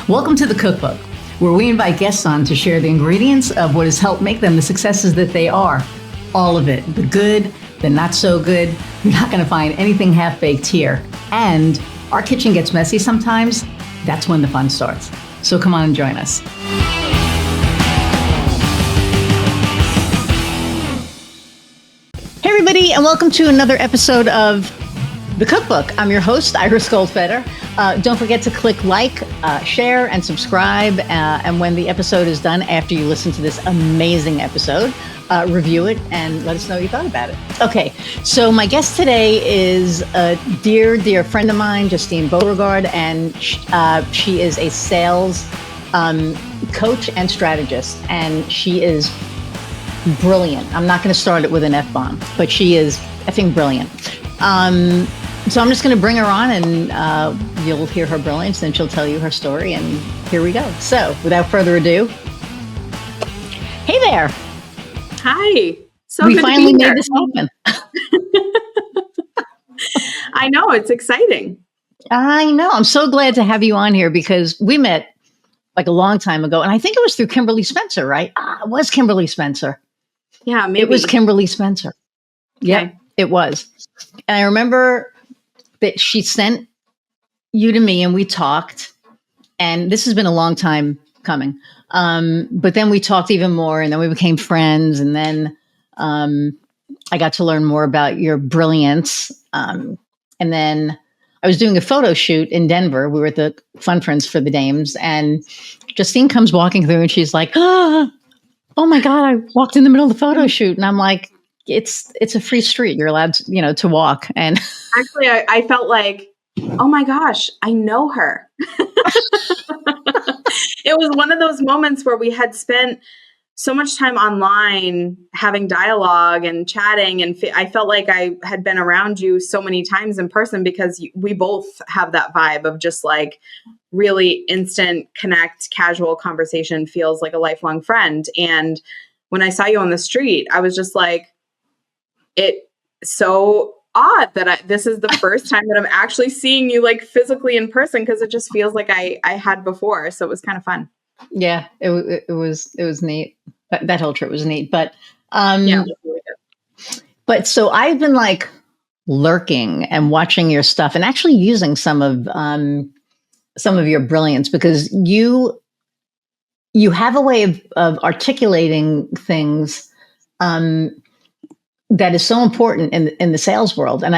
Welcome to the Cookbook, where we invite guests on to share the ingredients of what has helped make them the successes that they are. All of it, the good, the not so good. You're not going to find anything half-baked here. And our kitchen gets messy sometimes. That's when the fun starts. So come on and join us. Hey everybody, and welcome to another episode of The Cookbook. I'm your host, Iris Goldfeder. Don't forget to click like, share, and subscribe. And when the episode is done, after you listen to this amazing episode, review it and let us know what you thought about it. Okay, so my guest today is a dear friend of mine, Justine Beauregard, and she is a sales coach and strategist, and she is brilliant. I'm not going to start it with an F-bomb, but she is effing brilliant. So I'm just going to bring her on and you'll hear her brilliance and she'll tell you her story, and here we go. So without further ado, hey there. Hi. So we finally made this happen. I know, it's exciting. I know. I'm so glad to have you on here because we met like a long time ago, and I think it was through Kimberly Spencer, right? It was Kimberly Spencer. Yeah, maybe. It was Kimberly Spencer. Yep, Okay. It was. And I remember that she sent you to me and we talked, and this has been a long time coming. But then we talked even more, and then we became friends. And then I got to learn more about your brilliance. And then I was doing a photo shoot in Denver. We were at the Fun Friends for the Dames, and Justine comes walking through and she's like, oh my God, I walked in the middle of the photo shoot. And I'm like, it's a free street. You're allowed to, to walk. And actually, I felt like, oh my gosh, I know her. It was one of those moments where we had spent so much time online having dialogue and chatting. And I felt like I had been around you so many times in person because we both have that vibe of just like really instant connect, casual conversation, feels like a lifelong friend. And when I saw you on the street, I was just like, it's so odd that this is the first time that I'm actually seeing you like physically in person, because it just feels like I had before. So it was kind of fun. Yeah, it was neat. That whole trip was neat. But yeah, it was really good. But so I've been like lurking and watching your stuff and actually using some of your brilliance, because you have a way of articulating things that is so important in the sales world. And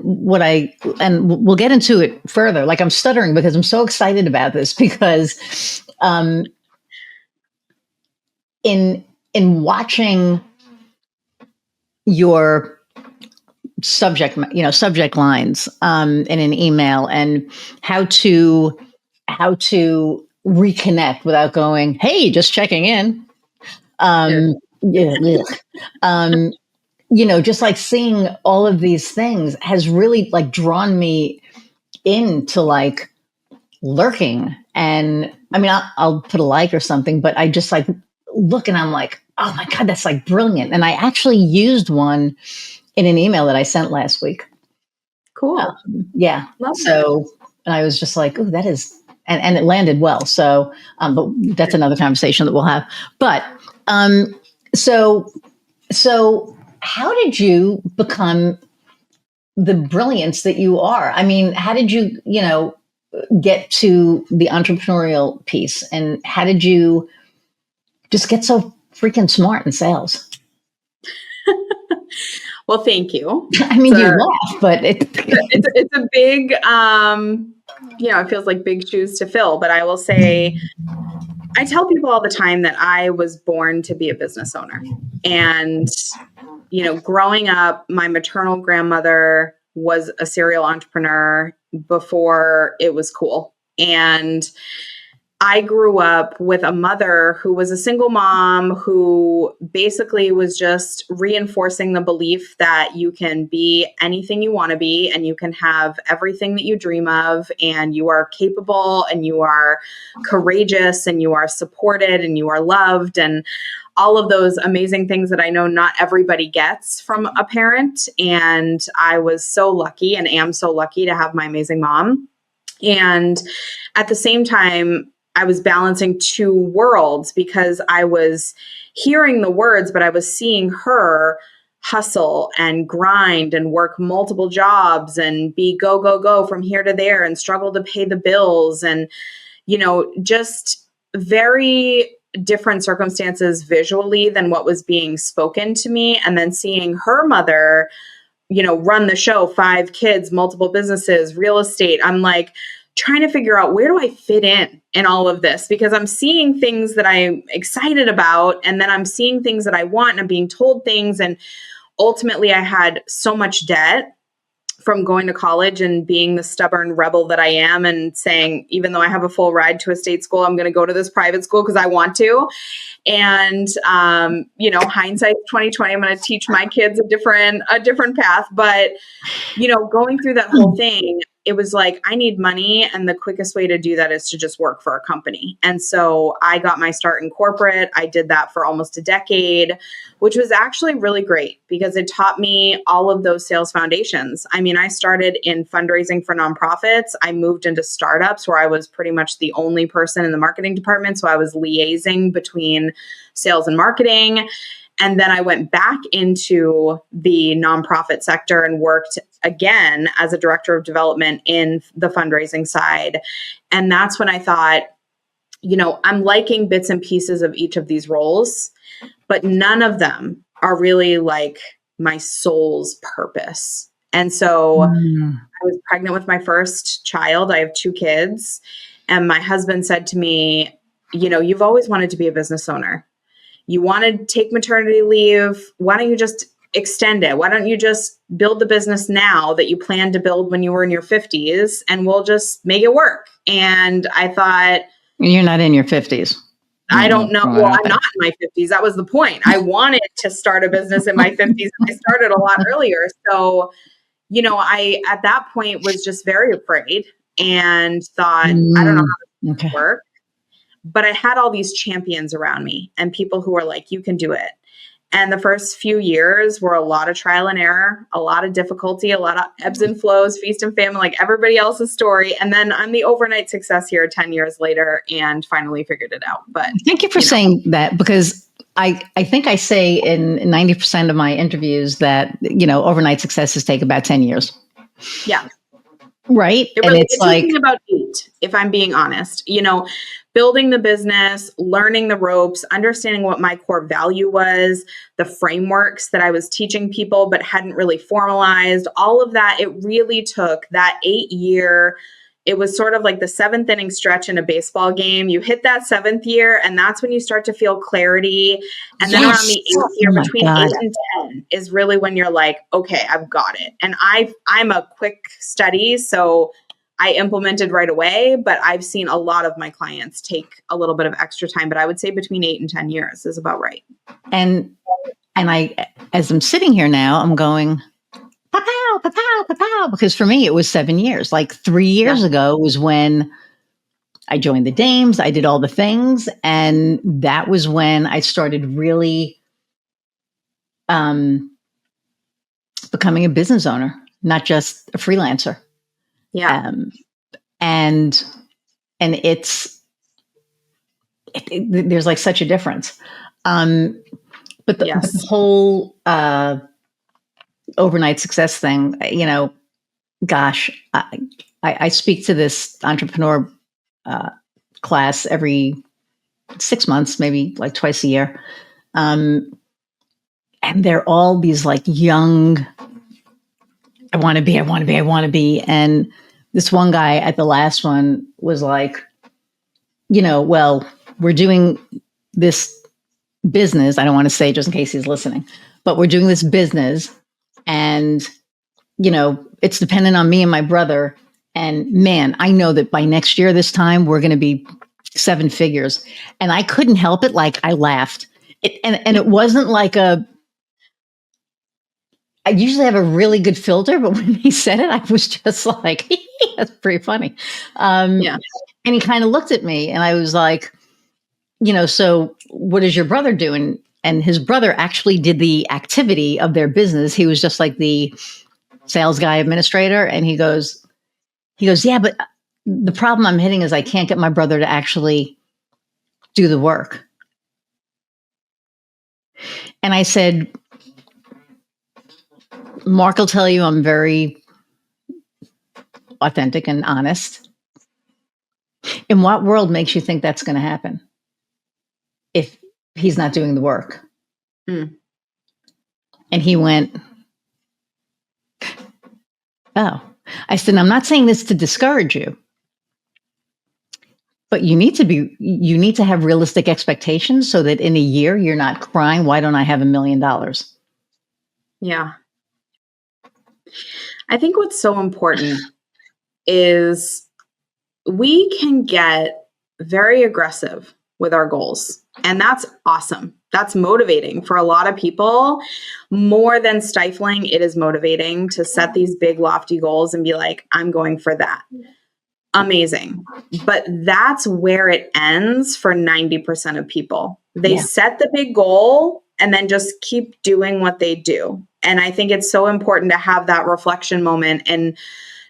we'll get into it further. Like, I'm stuttering because I'm so excited about this, because in watching your subject lines in an email, and how to reconnect without going, hey, just checking in. Just like seeing all of these things has really like drawn me into like lurking. And I mean, I'll put a like or something, but I just like look and I'm like, oh my God, that's like brilliant. And I actually used one in an email that I sent last week. Cool. Yeah. Love so, and I was just like, oh, that is, and it landed well. So, but that's another conversation that we'll have. But, so how did you become the brilliance that you are? I mean, how did you, get to the entrepreneurial piece, and how did you just get so freaking smart in sales? Well, thank you. I mean, you laugh, but it's a big, it feels like big shoes to fill. But I will say, I tell people all the time that I was born to be a business owner. And, growing up, my maternal grandmother was a serial entrepreneur before it was cool. And I grew up with a mother who was a single mom who basically was just reinforcing the belief that you can be anything you want to be, and you can have everything that you dream of, and you are capable, and you are courageous, and you are supported, and you are loved, and all of those amazing things that I know not everybody gets from a parent. And I was so lucky, and am so lucky, to have my amazing mom. And at the same time, I was balancing two worlds because I was hearing the words, but I was seeing her hustle and grind and work multiple jobs and be go, go, go from here to there and struggle to pay the bills and, just very different circumstances visually than what was being spoken to me. And then seeing her mother, run the show, 5 kids, multiple businesses, real estate. I'm like trying to figure out, where do I fit in all of this? Because I'm seeing things that I'm excited about, and then I'm seeing things that I want, and I'm being told things. And ultimately, I had so much debt from going to college and being the stubborn rebel that I am and saying, even though I have a full ride to a state school, I'm going to go to this private school because I want to. And, hindsight 2020, I'm going to teach my kids a different path. But, going through that whole thing, it was like, I need money. And the quickest way to do that is to just work for a company. And so I got my start in corporate. I did that for almost a decade, which was actually really great because it taught me all of those sales foundations. I mean, I started in fundraising for nonprofits. I moved into startups where I was pretty much the only person in the marketing department. So I was liaising between sales and marketing. And then I went back into the nonprofit sector and worked again as a director of development in the fundraising side. And that's when I thought, I'm liking bits and pieces of each of these roles, but none of them are really like my soul's purpose. And so I was pregnant with my first child. I have 2 kids. And my husband said to me, you've always wanted to be a business owner. You want to take maternity leave. Why don't you just extend it? Why don't you just build the business now that you planned to build when you were in your 50s, and we'll just make it work? And I thought, you're not in your 50s. I don't know. Well, I'm not in my 50s. That was the point. I wanted to start a business in my 50s, and I started a lot earlier. So, I, at that point, was just very afraid and thought, I don't know how this will work. But I had all these champions around me and people who were like, you can do it. And the first few years were a lot of trial and error, a lot of difficulty, a lot of ebbs and flows, feast and famine, like everybody else's story. And then I'm the overnight success here 10 years later and finally figured it out. But thank you for saying that, because I think I say in 90% of my interviews that, overnight successes take about 10 years. Yeah. Right. And it's like about 8, if I'm being honest, building the business, learning the ropes, understanding what my core value was, the frameworks that I was teaching people, but hadn't really formalized, all of that. It really took that 8-year. It was sort of like the 7th inning stretch in a baseball game. You hit that 7th year, and that's when you start to feel clarity. And then around the 8th year, between 8 and 10 is really when you're like, okay, I've got it. And I'm a quick study, so I implemented right away, but I've seen a lot of my clients take a little bit of extra time, but I would say between 8 and 10 years is about right. And I, as I'm sitting here now, I'm going, pa-pow, pa-pow, pa-pow, because for me, it was 7 years. Like 3 years ago was when I joined the Dames. I did all the things. And that was when I started really becoming a business owner, not just a freelancer. Yeah. And there's like such a difference. But the whole overnight success thing, gosh, I speak to this entrepreneur class every 6 months, maybe like twice a year. And they're all these like young, I want to be. And this one guy at the last one was like, well, we're doing this business. I don't want to say just in case he's listening, but we're doing this business and, it's dependent on me and my brother. And man, I know that by next year, this time we're going to be 7 figures. And I couldn't help it. Like I laughed and it wasn't like I usually have a really good filter, but when he said it, I was just like, that's pretty funny. And he kind of looked at me and I was like, so what does your brother do? And his brother actually did the activity of their business. He was just like the sales guy administrator. And he goes, yeah, but the problem I'm hitting is I can't get my brother to actually do the work. And I said, Mark will tell you I'm very authentic and honest. In what world makes you think that's going to happen if he's not doing the work? Mm. And he went, oh. I said, I'm not saying this to discourage you, but you need to have realistic expectations so that in a year you're not crying, why don't I have $1 million? Yeah. I think what's so important is we can get very aggressive with our goals. And that's awesome. That's motivating for a lot of people. More than stifling, it is motivating to set these big, lofty goals and be like, I'm going for that. Amazing. But that's where it ends for 90% of people. They set the big goal and then just keep doing what they do. And I think it's so important to have that reflection moment and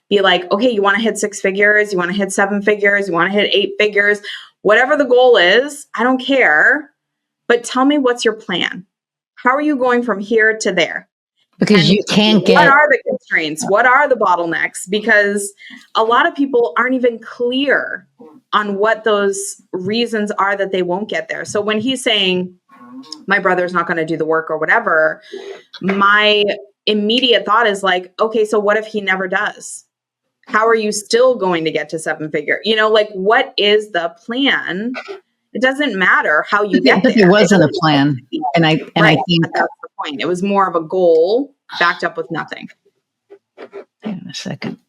be like, okay, you want to hit 6 figures, you want to hit 7 figures, you want to hit 8 figures, whatever the goal is, I don't care. But tell me, what's your plan? How are you going from here to there? Because you can't get... What are the constraints? What are the bottlenecks? Because a lot of people aren't even clear on what those reasons are that they won't get there. So when he's saying, my brother's not going to do the work or whatever, my immediate thought is like, okay, so what if he never does? How are you still going to get to 7 figure? You know, like, what is the plan? It doesn't matter how you get there. There wasn't a plan. And I think that's the point. It was more of a goal backed up with nothing. Hang on a second.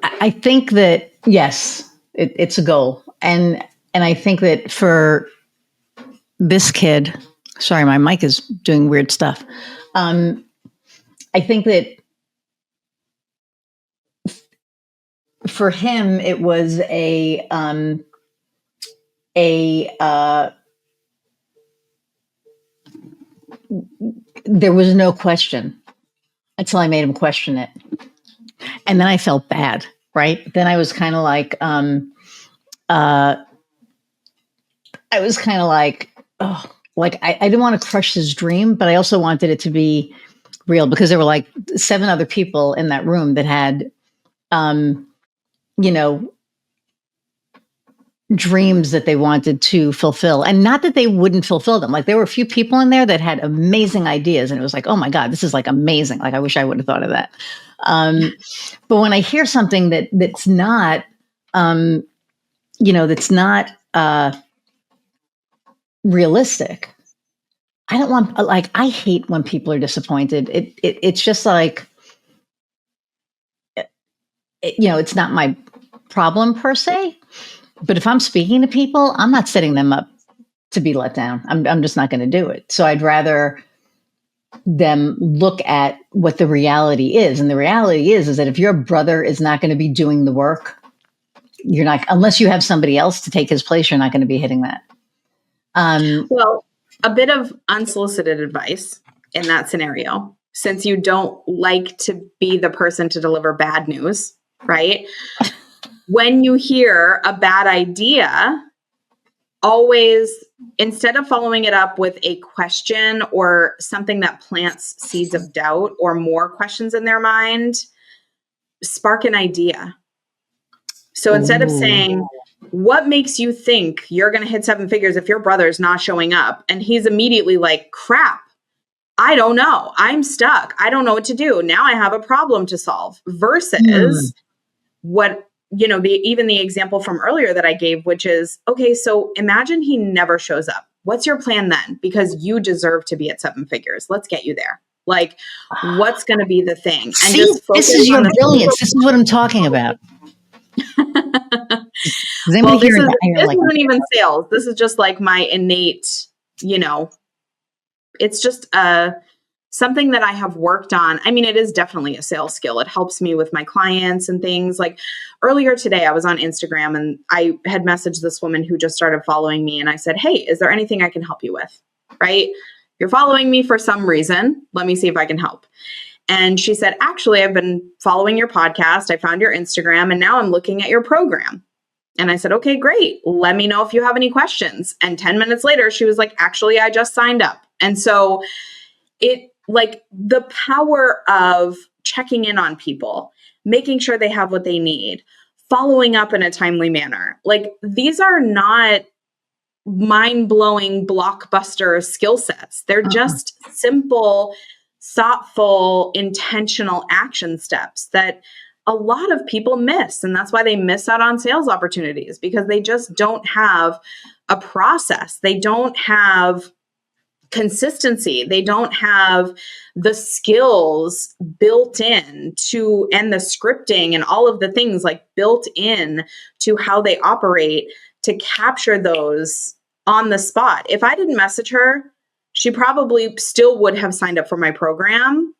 I think that, yes, it's a goal. And I think that for this kid, sorry, my mic is doing weird stuff. I think that for him, it was there was no question until I made him question it. And then I felt bad, right? Then I was kind of like, oh, like I didn't want to crush his dream, but I also wanted it to be real because there were like 7 other people in that room that had, dreams that they wanted to fulfill, and not that they wouldn't fulfill them. Like there were a few people in there that had amazing ideas, and it was like, oh my God, this is like amazing. Like I wish I would have thought of that. But when I hear something that's not, that's not realistic, I don't want. Like I hate when people are disappointed. It's just like, it's not my problem per se. But if I'm speaking to people, I'm not setting them up to be let down. I'm just not going to do it. So I'd rather them look at what the reality is. And the reality is that if your brother is not going to be doing the work, you're not, unless you have somebody else to take his place, you're not going to be hitting that. Well, a bit of unsolicited advice in that scenario, since you don't like to be the person to deliver bad news, right? When you hear a bad idea, always, instead of following it up with a question or something that plants seeds of doubt or more questions in their mind, spark an idea. So instead of saying, what makes you think you're going to hit 7 figures if your brother's not showing up? And he's immediately like, crap, I don't know. I'm stuck. I don't know what to do. Now I have a problem to solve versus what, even the example from earlier that I gave, which is, okay, so imagine he never shows up. What's your plan then? Because you deserve to be at 7 figures. Let's get you there. Like, what's going to be the thing? And see, this is your brilliance. This is what I'm talking about. Well, this isn't even sales. This is just like my innate, it's just something that I have worked on. I mean, it is definitely a sales skill. It helps me with my clients and things. Like earlier today, I was on Instagram and I had messaged this woman who just started following me. And I said, hey, is there anything I can help you with? Right? You're following me for some reason. Let me see if I can help. And she said, actually, I've been following your podcast. I found your Instagram and now I'm looking at your program. And I said, okay, great. Let me know if you have any questions. And 10 minutes later, she was like, actually, I just signed up. And so it like the power of checking in on people, making sure they have what they need, following up in a timely manner. Like these are not mind-blowing blockbuster skill sets. They're just simple, thoughtful, intentional action steps that a lot of people miss. And that's why they miss out on sales opportunities, because they just don't have a process. They don't have consistency. They don't have the skills built in to, and the scripting and all of the things like built in to how they operate to capture those on the spot. If I didn't message her, she probably still would have signed up for my program,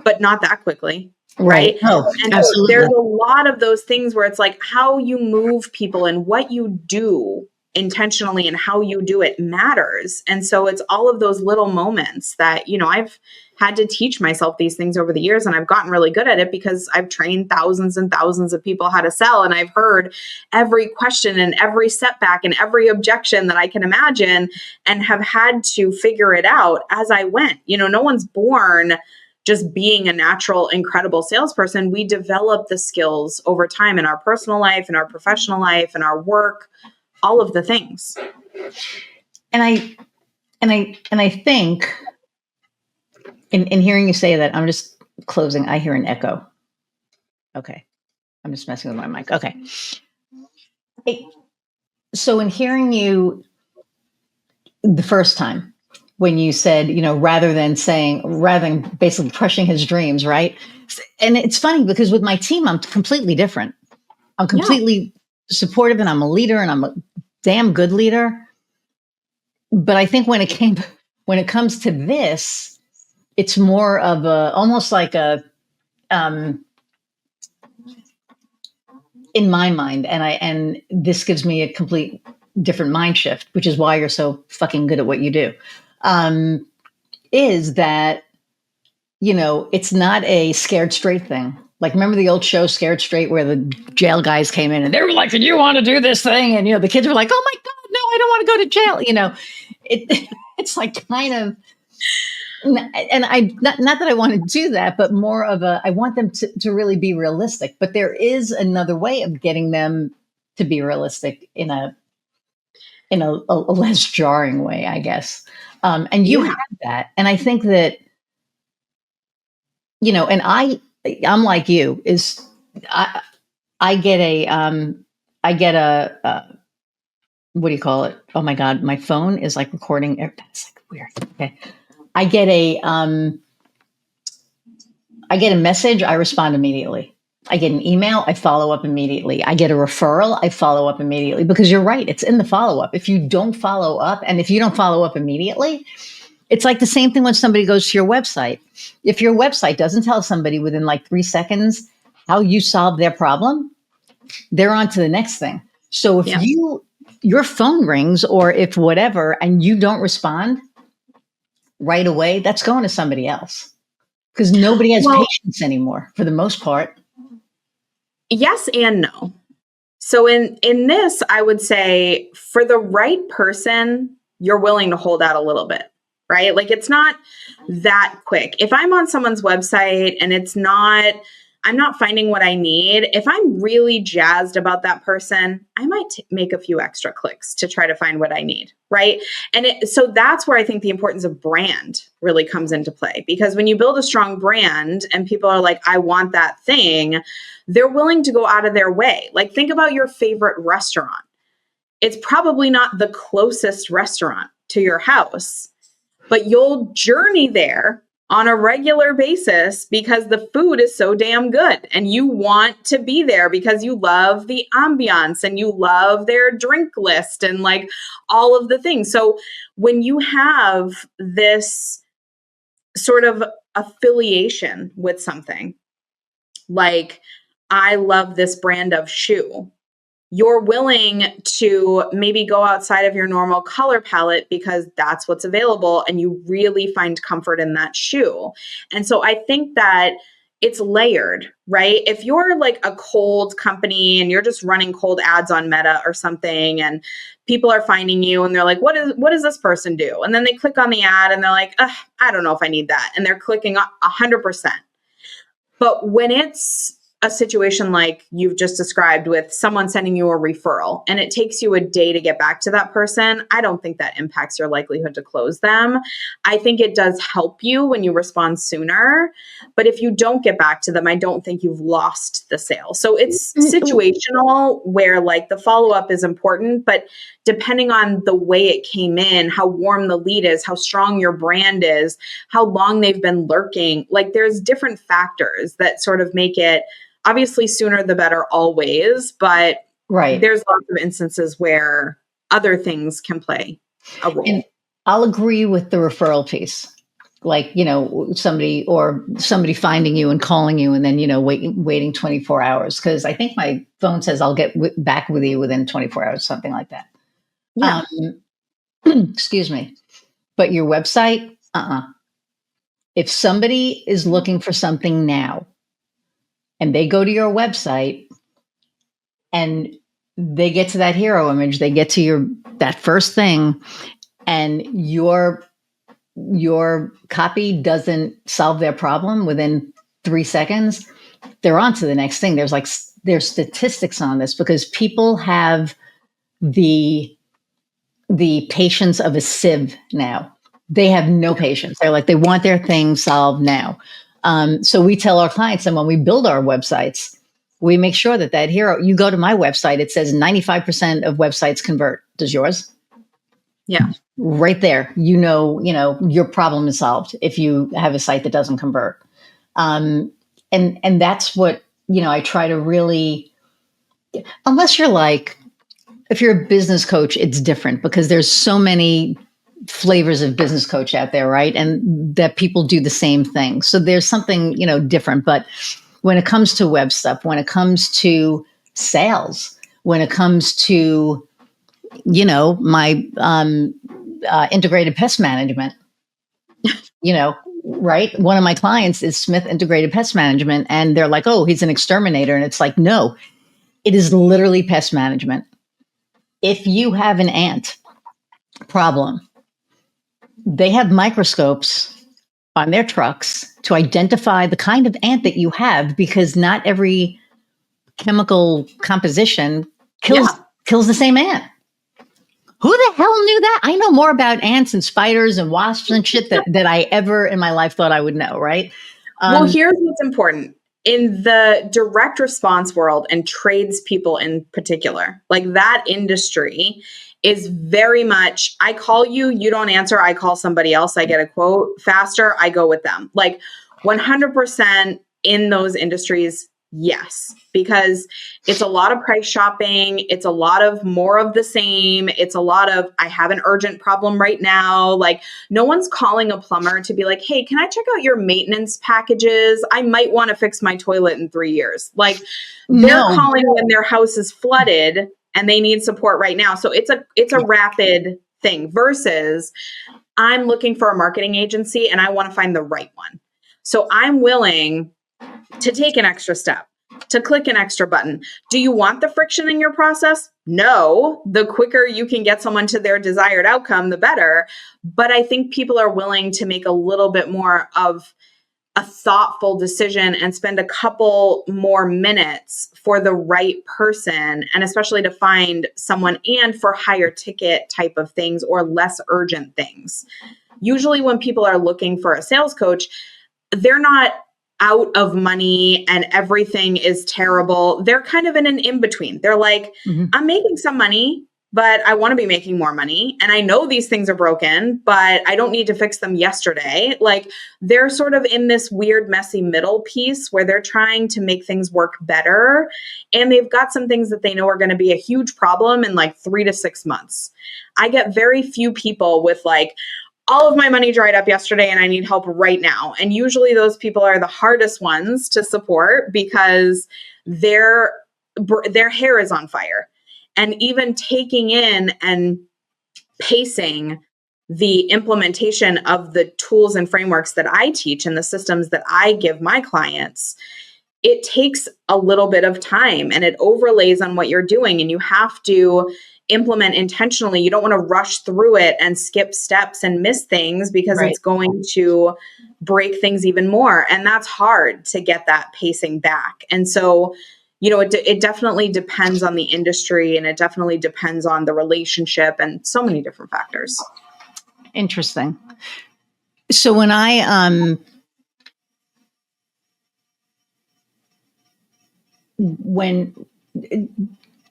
but not that quickly. Right. Oh, and absolutely. there's a lot of those things where it's like how you move people and what you do intentionally and how you do it matters. And so it's all of those little moments that, you know, I've had to teach myself these things over the years, and I've gotten really good at it because I've trained thousands and thousands of people how to sell. And I've heard every question and every setback and every objection that I can imagine and have had to figure it out as I went. You know, no one's born just being a natural, incredible salesperson. We develop the skills over time in our personal life, in our professional life, in our work, all of the things. And I think in hearing you say that, I'm just closing. I hear an echo. Okay. I'm just messing with my mic. Okay. So in hearing you the first time, when you said, you know, rather than basically crushing his dreams, right? And it's funny because with my team, I'm completely different. I'm completely supportive, and I'm a leader, and I'm a damn good leader. But I think when it comes to this, it's more of almost like in my mind, and this gives me a complete different mind shift, which is why you're so fucking good at what you do. Is that, you know, it's not a scared straight thing. Like, remember the old show Scared Straight, where the jail guys came in and they were like, "Do you want to do this thing?" And, you know, the kids were like, "Oh my God, no, I don't want to go to jail." You know, it's like kind of, and not that I want to do that, but more of I want them to really be realistic. But there is another way of getting them to be realistic in a less jarring way, I guess. And you have that. And I think that, you know, and I'm like you, is I get a what do you call it? Oh my God, my phone is like recording. That's like weird. Okay. I get a message, I respond immediately. I get an email, I follow up immediately. I get a referral, I follow up immediately, because you're right, it's in the follow up. If you don't follow up, and if you don't follow up immediately, it's like the same thing when somebody goes to your website. If your website doesn't tell somebody within like 3 seconds how you solve their problem, they're on to the next thing. So if your phone rings, or if whatever, and you don't respond right away, that's going to somebody else, because nobody has patience anymore for the most part. Yes and no. So in this, I would say for the right person, you're willing to hold out a little bit, right? Like it's not that quick. If I'm on someone's website and I'm not finding what I need, if I'm really jazzed about that person, I might make a few extra clicks to try to find what I need, right? And so that's where I think the importance of brand really comes into play, because when you build a strong brand and people are like, I want that thing, they're willing to go out of their way. Like, think about your favorite restaurant. It's probably not the closest restaurant to your house, but you'll journey there on a regular basis because the food is so damn good, and you want to be there because you love the ambiance and you love their drink list and like all of the things. So when you have this sort of affiliation with something, like I love this brand of shoe, you're willing to maybe go outside of your normal color palette because that's what's available and you really find comfort in that shoe. And so I think that it's layered, right? If you're like a cold company and you're just running cold ads on Meta or something and people are finding you and they're like, what does this person do? And then they click on the ad and they're like, I don't know if I need that. And they're clicking 100%. But when it's a situation like you've just described with someone sending you a referral and it takes you a day to get back to that person, I don't think that impacts your likelihood to close them. I think it does help you when you respond sooner. But if you don't get back to them, I don't think you've lost the sale. So it's situational where like the follow-up is important, but depending on the way it came in, how warm the lead is, how strong your brand is, how long they've been lurking, like there's different factors that sort of make it obviously sooner the better always, but there's lots of instances where other things can play a role. And I'll agree with the referral piece. Like, somebody finding you and calling you and then, waiting 24 hours. Cause I think my phone says I'll get back with you within 24 hours, something like that. Yeah. Excuse me. But your website, if somebody is looking for something now and they go to your website and they get to that hero image, they get to that first thing, and your copy doesn't solve their problem within 3 seconds, they're on to the next thing. There's statistics on this because people have the patience of a sieve now. They have no patience. They're like, they want their thing solved now. So we tell our clients, and when we build our websites, we make sure that hero, you go to my website, it says 95% of websites convert. Does yours? Yeah. Right there, your problem is solved if you have a site that doesn't convert. And that's what, I try to really, unless you're like, if you're a business coach, it's different because there's so many flavors of business coach out there, right? And that people do the same thing. So there's something, different. But when it comes to web stuff, when it comes to sales, when it comes to, my integrated pest management, right? One of my clients is Smith Integrated Pest Management, and they're like, oh, he's an exterminator. And it's like, no, it is literally pest management. If you have an ant problem, they have microscopes on their trucks to identify the kind of ant that you have, because not every chemical composition kills the same ant. Who the hell knew that? I know more about ants and spiders and wasps and shit that I ever in my life thought I would know, right? Well, here's what's important. In the direct response world and tradespeople in particular, like that industry is very much, I call you, you don't answer, I call somebody else, I get a quote faster, I go with them. Like 100% in those industries, yes, because it's a lot of price shopping. It's a lot of more of the same. It's a lot of, I have an urgent problem right now. Like no one's calling a plumber to be like, hey, can I check out your maintenance packages? I might want to fix my toilet in 3 years. Like they're calling when their house is flooded and they need support right now. So it's a rapid thing versus I'm looking for a marketing agency and I want to find the right one. So I'm willing to take an extra step, to click an extra button. Do you want the friction in your process? No. The quicker you can get someone to their desired outcome, the better. But I think people are willing to make a little bit more of a thoughtful decision and spend a couple more minutes for the right person, and especially to find someone and for higher ticket type of things or less urgent things. Usually when people are looking for a sales coach, they're not out of money and everything is terrible. They're kind of in an in-between. They're like, I'm making some money, but I want to be making more money. And I know these things are broken, but I don't need to fix them yesterday. Like they're sort of in this weird, messy middle piece where they're trying to make things work better. And they've got some things that they know are going to be a huge problem in like 3 to 6 months. I get very few people with like, all of my money dried up yesterday and I need help right now. And usually those people are the hardest ones to support because their hair is on fire. and even taking in and pacing the implementation of the tools and frameworks that I teach and the systems that I give my clients, it takes a little bit of time and it overlays on what you're doing, and you have to implement intentionally. You don't want to rush through it and skip steps and miss things because Right. it's going to break things even more. And that's hard to get that pacing back. And so, it definitely depends on the industry, and it definitely depends on the relationship and so many different factors. Interesting. So when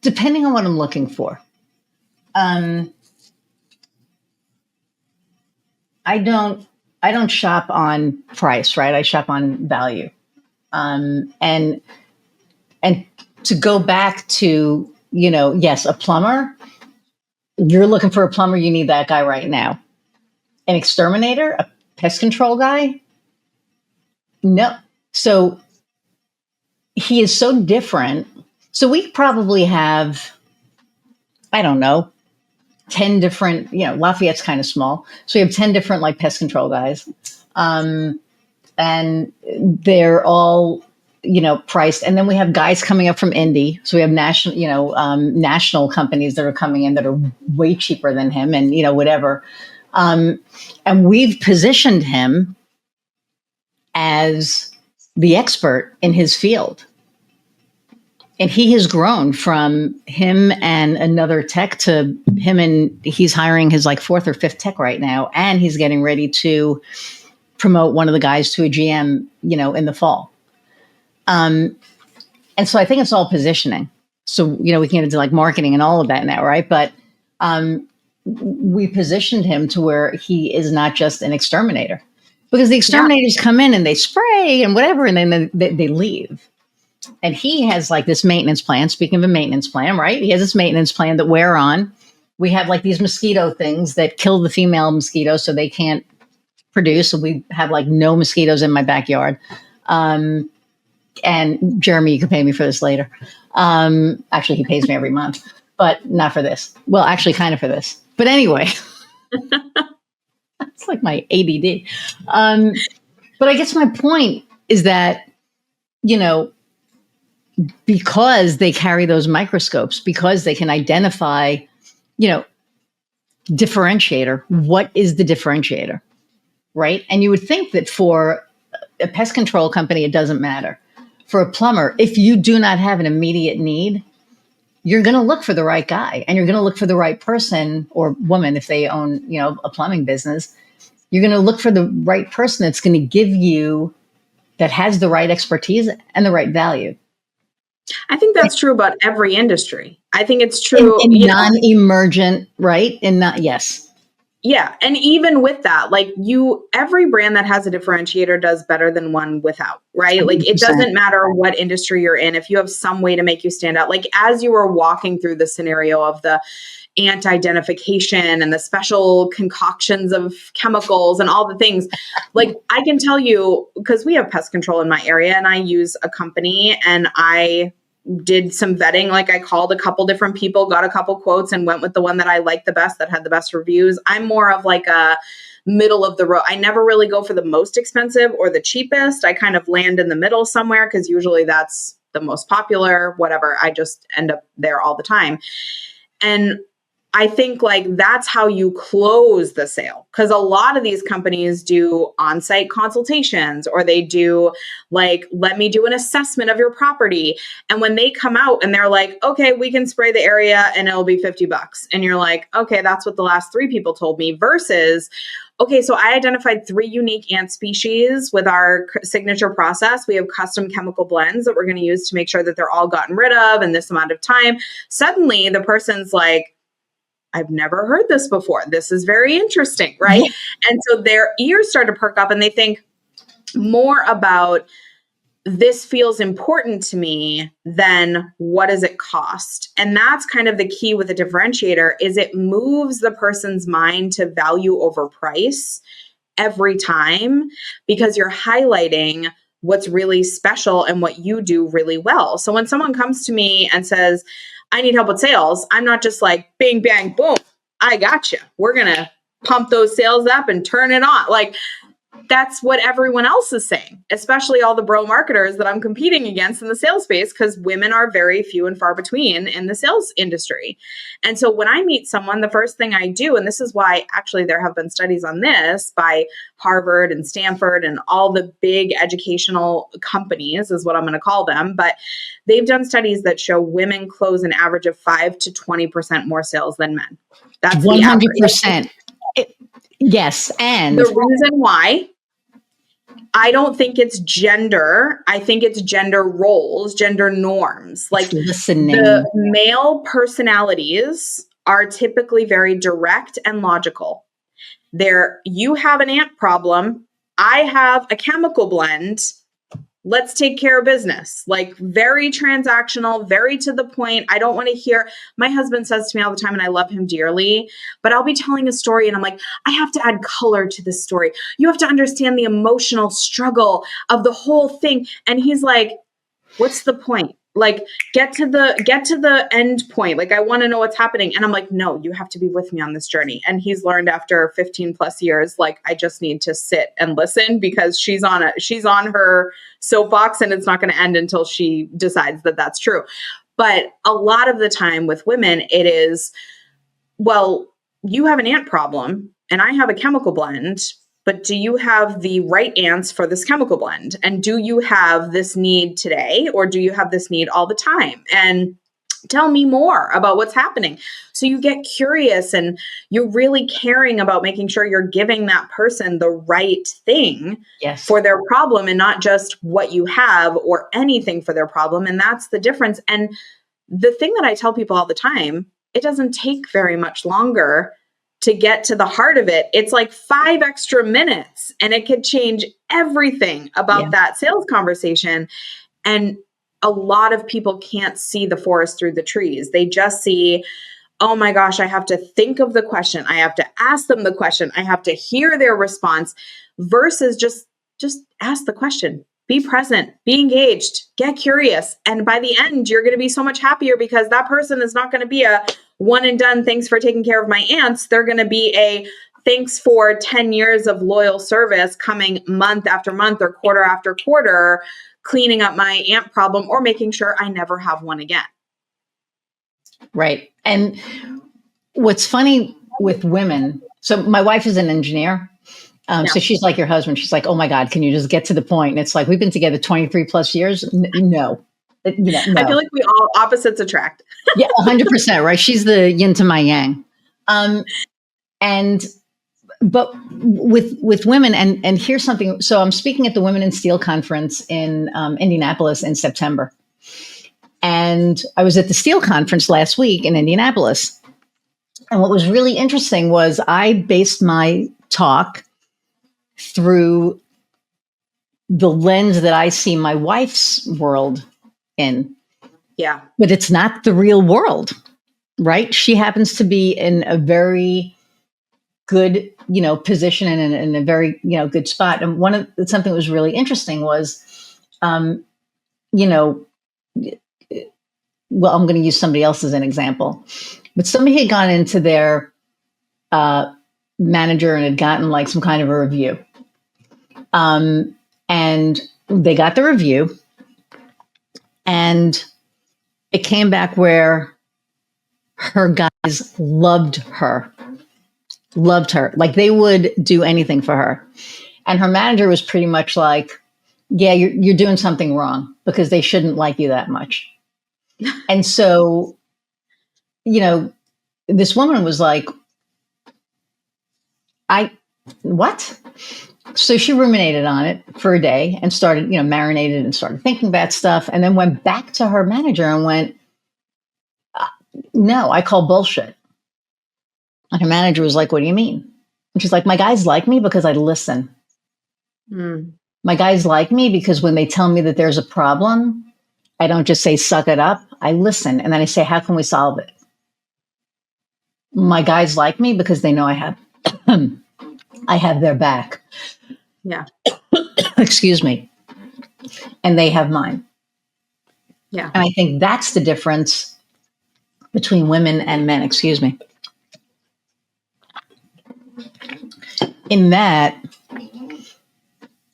depending on what I'm looking for, I don't shop on price, right? I shop on value. And to go back to, yes, a plumber, you're looking for a plumber, you need that guy right now. An exterminator, a pest control guy? No. So he is so different. So we probably have, I don't know, 10 different, Lafayette's kind of small. So we have 10 different like pest control guys. And they're all, priced. And then we have guys coming up from Indy. So we have national companies that are coming in that are way cheaper than him and, whatever. And we've positioned him as the expert in his field. And he has grown from him and another tech to him, and he's hiring his like fourth or fifth tech right now. And he's getting ready to promote one of the guys to a GM, in the fall. And so I think it's all positioning. So, we can get into like marketing and all of that now, right? But we positioned him to where he is not just an exterminator, because the exterminators come in and they spray and whatever, and then they leave. And he has like this maintenance plan. Speaking of a maintenance plan, right? He has this maintenance plan that we're on. We have like these mosquito things that kill the female mosquitoes so they can't produce. So we have like no mosquitoes in my backyard. And Jeremy, you can pay me for this later. Actually, he pays me every month, but not for this. Well, actually, kind of for this. But anyway, it's like my ADD. But I guess my point is that, because they carry those microscopes, because they can identify, differentiator. What is the differentiator, right? And you would think that for a pest control company, it doesn't matter. For a plumber, if you do not have an immediate need, you're going to look for the right guy, and you're going to look for the right person or woman if they own, a plumbing business. You're going to look for the right person that's going to give you, that has the right expertise and the right value. I think that's true about every industry. I think it's true in non-emergent, right? Yes. Yeah. And even with that, like every brand that has a differentiator does better than one without, right? 100%. Like it doesn't matter what industry you're in. If you have some way to make you stand out, like as you were walking through the scenario of the anti-identification and the special concoctions of chemicals and all the things, like I can tell you, because we have pest control in my area and I use a company, and I did some vetting. Like I called a couple different people, got a couple quotes, and went with the one that I liked the best, that had the best reviews. I'm more of like a middle of the road. I never really go for the most expensive or the cheapest. I kind of land in the middle somewhere, because usually that's the most popular, whatever. I just end up there all the time. And I think like that's how you close the sale, because a lot of these companies do on-site consultations, or they do like, let me do an assessment of your property. And when they come out and they're like, okay, we can spray the area and it'll be $50. And you're like, okay, that's what the last 3 people told me, versus, okay, so I identified 3 unique ant species with our signature process. We have custom chemical blends that we're going to use to make sure that they're all gotten rid of in this amount of time. Suddenly the person's like, I've never heard this before. This is very interesting, right? Yeah. And so their ears start to perk up and they think more about, this feels important to me than what does it cost? And that's kind of the key with a differentiator, is it moves the person's mind to value over price every time, because you're highlighting what's really special and what you do really well. So when someone comes to me and says, I need help with sales, I'm not just like, bing, bang, boom, I got you. We're going to pump those sales up and turn it on. Like, that's what everyone else is saying, especially all the bro marketers that I'm competing against in the sales space, because women are very few and far between in the sales industry. And so when I meet someone, the first thing I do, and this is why actually there have been studies on this by Harvard and Stanford and all the big educational companies is what I'm going to call them, but they've done studies that show women close an average of 5 to 20% more sales than men. That's 100%. Yes. And the reason why, I don't think it's gender. I think it's gender roles, gender norms. Like the male personalities are typically very direct and logical. You have an ant problem. I have a chemical blend. Let's take care of business. Like very transactional, very to the point. I don't want to hear, my husband says to me all the time, and I love him dearly, but I'll be telling a story and I'm like, I have to add color to this story. You have to understand the emotional struggle of the whole thing. And he's like, what's the point? Like get to the end point. Like I want to know what's happening. And I'm like, no, you have to be with me on this journey. And he's learned after 15 plus years, like I just need to sit and listen because she's on her soapbox and it's not going to end until she decides that that's true. But a lot of the time with women, it is, well, you have an ant problem and I have a chemical blend, but do you have the right ants for this chemical blend? And do you have this need today or do you have this need all the time? And tell me more about what's happening. So you get curious and you're really caring about making sure you're giving that person the right thing for their problem and not just what you have or anything for their problem. And that's the difference. And the thing that I tell people all the time, it doesn't take very much longer to get to the heart of it. It's like 5 extra minutes and it could change everything about that sales conversation. And a lot of people can't see the forest through the trees. They just see, oh my gosh, I have to think of the question. I have to ask them the question. I have to hear their response versus just ask the question. Be present, be engaged, get curious. And by the end, you're going to be so much happier because that person is not going to be a one and done, thanks for taking care of my ants. They're going to be a thanks for 10 years of loyal service coming month after month or quarter after quarter, cleaning up my ant problem or making sure I never have one again. Right. And what's funny with women, so my wife is an engineer. So she's like your husband. She's like, oh my God, can you just get to the point? And it's like, we've been together 23 plus years. No. I feel like we all opposites attract. Yeah, 100%. Right. She's the yin to my yang. But with women, and here's something. So I'm speaking at the Women in Steel conference in Indianapolis in September. And I was at the Steel conference last week in Indianapolis. And what was really interesting was I based my talk through the lens that I see my wife's world in. Yeah. But it's not the real world, right? She happens to be in a very good, position and in a very, good spot. And something that was really interesting was, well, I'm going to use somebody else as an example, but somebody had gone into their manager and had gotten like some kind of a review. And they got the review and it came back where her guys loved her. Like they would do anything for her. And her manager was pretty much like, yeah, you're doing something wrong because they shouldn't like you that much. And so, this woman was like, what? So she ruminated on it for a day and started, marinated and started thinking about stuff and then went back to her manager and went, no, I call bullshit. And her manager was like, what do you mean? And she's like, my guys like me because I listen. My guys like me because when they tell me that there's a problem, I don't just say, suck it up. I listen. And then I say, how can we solve it? My guys like me because they know I have their back. Yeah. Excuse me. and they have mine. Yeah. And I think that's the difference between women and men, excuse me. In that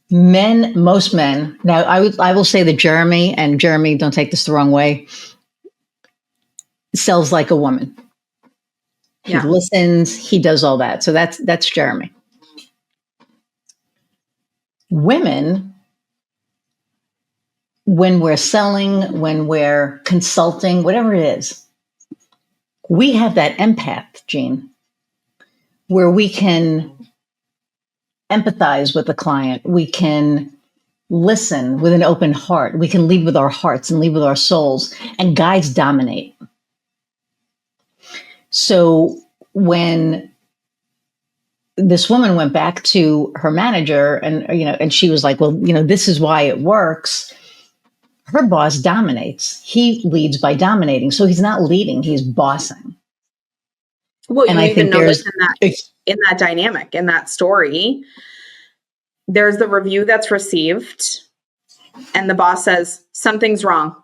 most men, now I will say that Jeremy, and Jeremy, don't take this the wrong way, sells like a woman. He listens, he does all that. So that's Jeremy. Women, when we're selling, when we're consulting, whatever it is, we have that empath gene where we can empathize with the client. We can listen with an open heart. We can lead with our hearts and lead with our souls, and guys dominate. So when this woman went back to her manager and she was like, well, this is why it works. Her boss dominates. He leads by dominating. So he's not leading, he's bossing. Well, and you even notice in that dynamic, in that story, there's the review that's received and the boss says, something's wrong.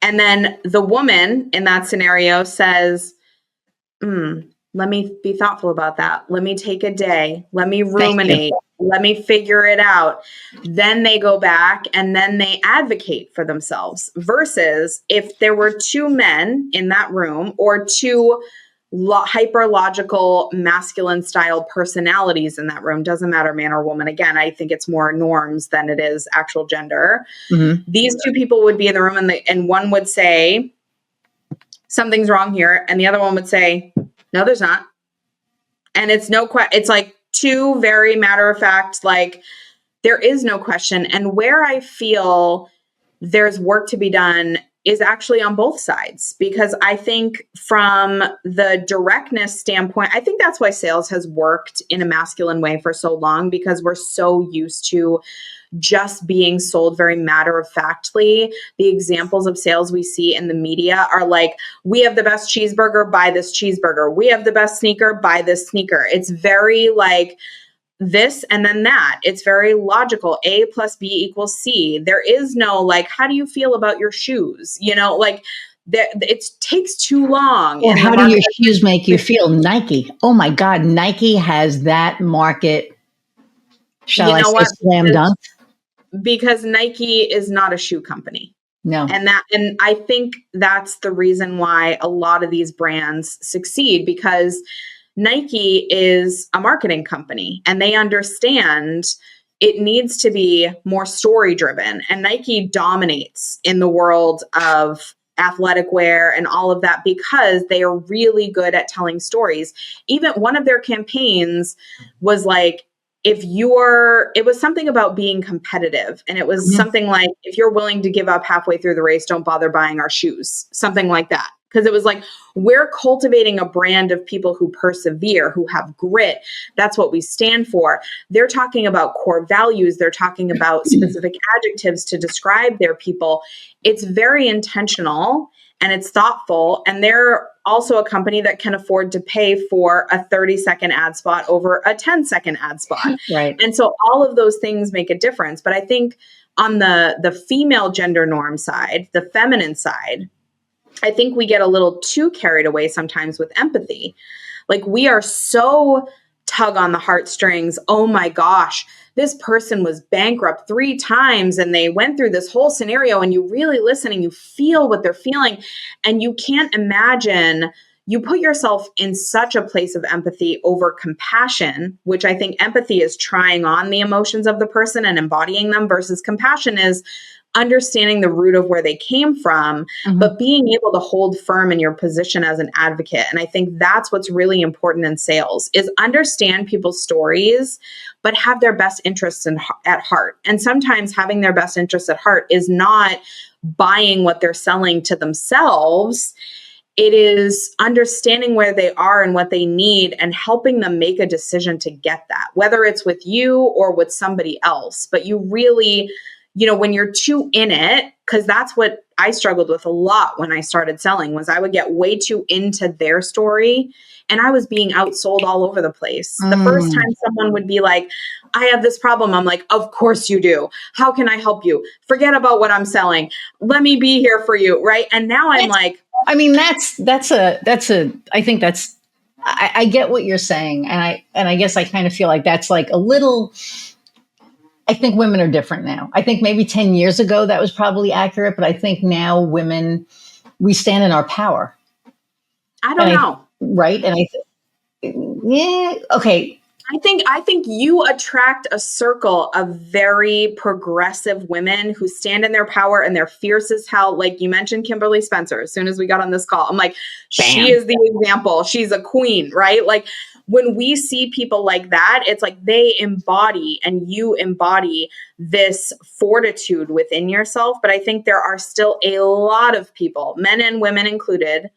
And then the woman in that scenario says, let me be thoughtful about that. Let me take a day. Let me ruminate. Let me figure it out. Then they go back and then they advocate for themselves. Versus if there were two men in that room or two hyper-logical masculine style personalities in that room, doesn't matter man or woman. Again, I think it's more norms than it is actual gender. Mm-hmm. These two people would be in the room and one would say, something's wrong here. And the other one would say, no, there's not. And it's it's like two very matter of fact, like there is no question. And where I feel there's work to be done is actually on both sides, because I think from the directness standpoint, I think that's why sales has worked in a masculine way for so long, because we're so used to just being sold very matter-of-factly. The examples of sales we see in the media are like, we have the best cheeseburger, buy this cheeseburger. We have the best sneaker, buy this sneaker. It's very like this and then that. It's very logical. A plus B equals C. There is no like, how do you feel about your shoes? Like it takes too long. Or how do your shoes make you feel? Nike. Oh my God. Nike has that market. Shall I say slam dunk? Because Nike is not a shoe company. No. And I think that's the reason why a lot of these brands succeed, because Nike is a marketing company and they understand it needs to be more story driven. And Nike dominates in the world of athletic wear and all of that because they are really good at telling stories. Even one of their campaigns was like, it was something about being competitive. And it was something like, if you're willing to give up halfway through the race, don't bother buying our shoes, something like that. Because it was like, we're cultivating a brand of people who persevere, who have grit. That's what we stand for. They're talking about core values. They're talking about specific adjectives to describe their people. It's very intentional and it's thoughtful. And they're also a company that can afford to pay for a 30-second ad spot over a 10-second ad spot. Right. And so all of those things make a difference. But I think on the female gender norm side, the feminine side, I think we get a little too carried away sometimes with empathy. Like we are so tug on the heartstrings. Oh my gosh, this person was bankrupt 3 times and they went through this whole scenario, and you really listen and you feel what they're feeling. And you can't imagine, you put yourself in such a place of empathy over compassion, which I think empathy is trying on the emotions of the person and embodying them, versus compassion is understanding the root of where they came from, but being able to hold firm in your position as an advocate. And I think that's what's really important in sales, is understand people's stories, but have their best interests at heart. And sometimes having their best interests at heart is not buying what they're selling to themselves. It is understanding where they are and what they need and helping them make a decision to get that, whether it's with you or with somebody else. But you really, when you're too in it, because that's what I struggled with a lot when I started selling, was I would get way too into their story and I was being outsold all over the place. The first time someone would be like, I have this problem, I'm like, of course you do. How can I help you? Forget about what I'm selling. Let me be here for you. Right. And now I'm like, I mean, I think that's, I get what you're saying. And I guess I kind of feel like that's like a little, I think women are different now. I think maybe 10 years ago that was probably accurate, but I think now women, we stand in our power. I don't know. Right. And yeah, okay. I think you attract a circle of very progressive women who stand in their power and they're fierce as hell. Like you mentioned Kimberly Spencer, as soon as we got on this call, I'm like, she is the example. She's a queen, right? Like when we see people like that, it's like they embody and you embody this fortitude within yourself. But I think there are still a lot of people, men and women included,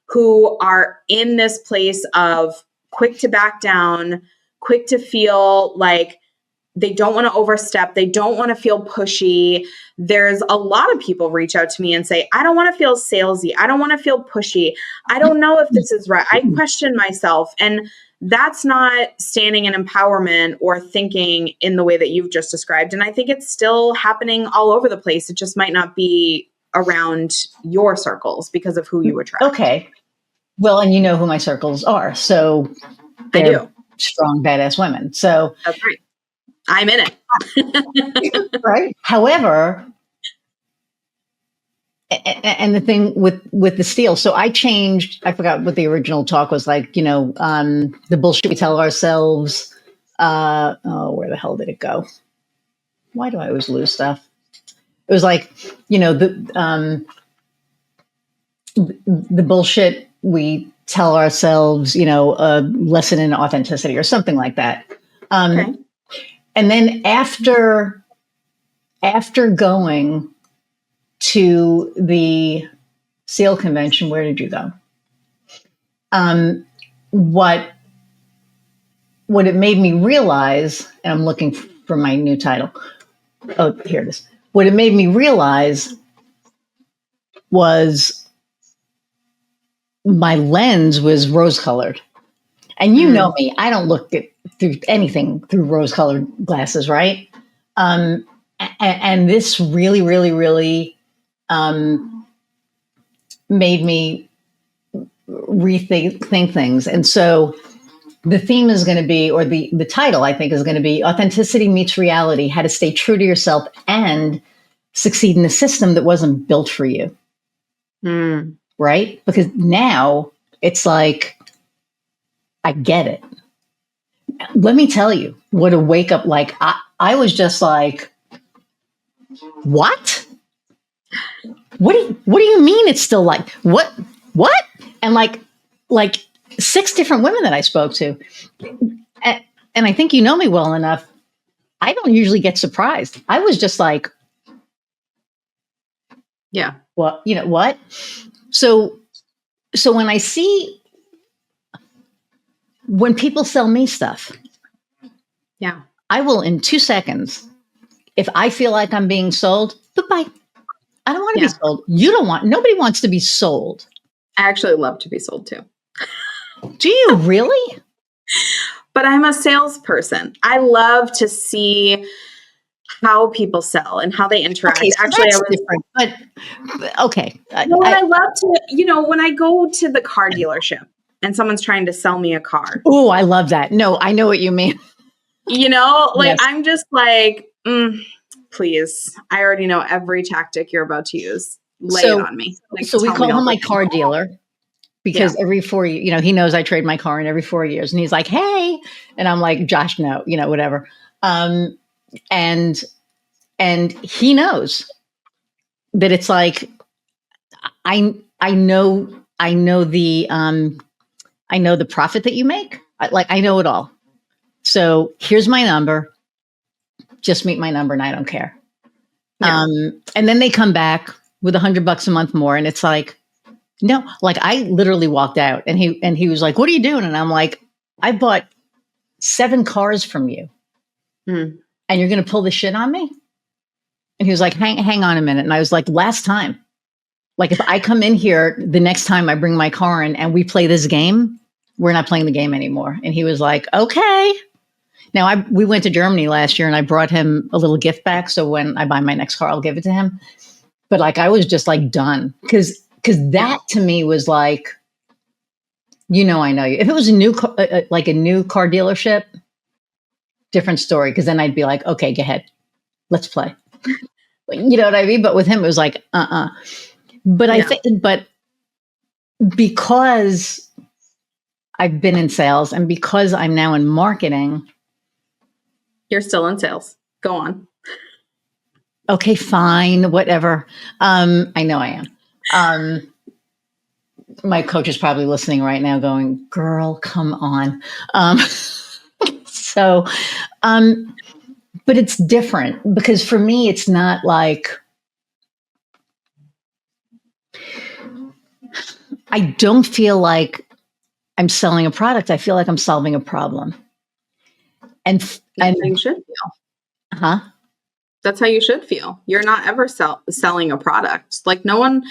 who are in this place of quick to back down, quick to feel like they don't want to overstep. They don't want to feel pushy. There's a lot of people reach out to me and say, I don't want to feel salesy. I don't want to feel pushy. I don't know if this is right. I question myself. And that's not standing in empowerment or thinking in the way that you've just described. And I think it's still happening all over the place. It just might not be around your circles because of who you attract. Okay. Well, and you know who my circles are. So I do. Strong, badass women. So that's right. I'm in it. Right. However, and the thing with the steel, so I forgot what the original talk was like, the bullshit we tell ourselves. Where the hell did it go? Why do I always lose stuff? It was like, the bullshit we tell ourselves, a lesson in authenticity or something like that. Okay. And then after going to the SEAL convention, where did you go? What it made me realize, and I'm looking for my new title. Oh, here it is. What it made me realize was my lens was rose-colored. And you know me, I don't look through anything through rose-colored glasses, right? And this really, really, really made me rethink things. And so the theme is going to be, or the title, I think, is going to be Authenticity Meets Reality, How to Stay True to Yourself and Succeed in a System That Wasn't Built for You. Right? Because now it's like, I get it. Let me tell you what a wake up, like, I was just like, what? What do you mean it's still like, what? And like 6 different women that I spoke to. And I think you know me well enough. I don't usually get surprised. I was just like, yeah. Well, you know what? So when I see, when people sell me stuff, yeah, I will in 2 seconds, if I feel like I'm being sold, goodbye. I don't want to be sold. Nobody wants to be sold. I actually love to be sold too. Do you really? But I'm a salesperson. I love to see how people sell and how they interact. Okay, so actually, that's different. But okay. I love to, when I go to the car dealership and someone's trying to sell me a car. Oh, I love that. No, I know what you mean. Yes. I'm just like, please. I already know every tactic you're about to use. Lay it on me. So we call him my car dealer. Because every 4 years, he knows I trade my car in every 4 years. And he's like, hey. And I'm like, Josh, no, whatever. And he knows that it's like, I know the profit that you make. I know it all. So here's my number. Just meet my number and I don't care. Yeah. And then they come back with $100 a month more. And it's like, no, I literally walked out and he was like, what are you doing? And I'm like, I bought 7 cars from you and you're going to pull the shit on me? And he was like, hang on a minute. And I was like, last time, like if I come in here, the next time I bring my car in and we play this game, we're not playing the game anymore. And he was like, okay. Now we went to Germany last year and I brought him a little gift back. So when I buy my next car, I'll give it to him. But like, I was just like done because that to me was like, I know you. If it was a new car dealership, different story. Cause then I'd be like, okay, go ahead, let's play. You know what I mean? But with him, it was like, But I think, but because I've been in sales and because I'm now in marketing. You're still in sales. Go on. Okay, fine, whatever. I know I am. My coach is probably listening right now going, girl, come on. But it's different because for me, it's not like, I don't feel like I'm selling a product. I feel like I'm solving a problem. And you should feel. That's how you should feel. You're not ever selling a product. Like no one,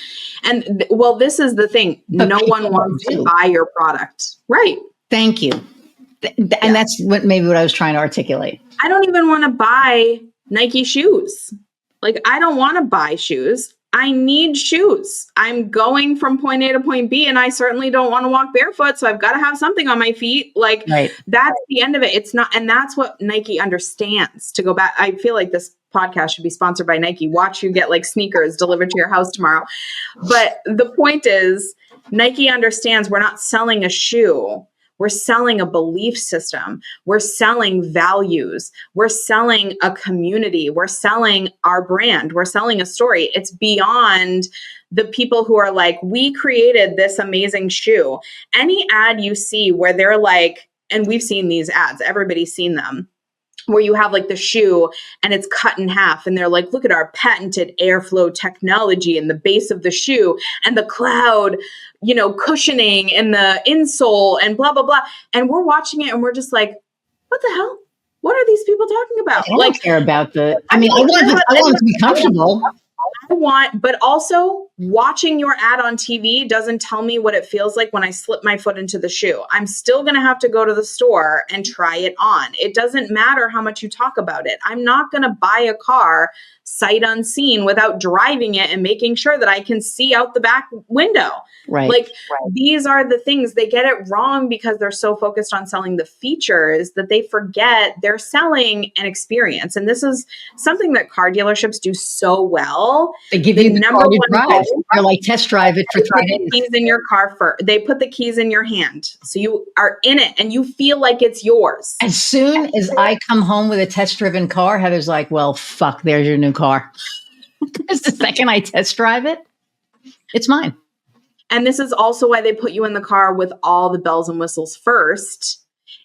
and this is the thing. No one wants to buy your product. Right. Thank you. And that's what I was trying to articulate. I don't even want to buy Nike shoes. Like I don't want to buy shoes. I need shoes. I'm going from point A to point B and I certainly don't want to walk barefoot. So I've got to have something on my feet. Like That's the end of it. It's not, and that's what Nike understands. To go back, I feel like this podcast should be sponsored by Nike. Watch you get like sneakers delivered to your house tomorrow. But the point is Nike understands we're not selling a shoe. We're selling a belief system. We're selling values. We're selling a community. We're selling our brand. We're selling a story. It's beyond the people who are like, we created this amazing shoe. Any ad you see where they're like, and we've seen these ads, everybody's seen them, where you have like the shoe and it's cut in half and they're like, look at our patented airflow technology in the base of the shoe and the cloud, cushioning in the insole and blah, blah, blah. And we're watching it and we're just like, what the hell? What are these people talking about? I don't care about I want to be comfortable. But also watching your ad on TV doesn't tell me what it feels like when I slip my foot into the shoe. I'm still going to have to go to the store and try it on. It doesn't matter how much you talk about it. I'm not going to buy a car sight unseen without driving it and making sure that I can see out the back window. Right. These are the things. They get it wrong because they're so focused on selling the features that they forget they're selling an experience. And this is something that car dealerships do so well. They give you the number car to drive. They're like, test drive it for 3 days. Keys in your car first. They put the keys in your hand. So you are in it and you feel like it's yours. As soon as I come home with a test driven car, Heather's like, well, fuck, there's your new car. Because the second I test drive it, it's mine. And this is also why they put you in the car with all the bells and whistles first.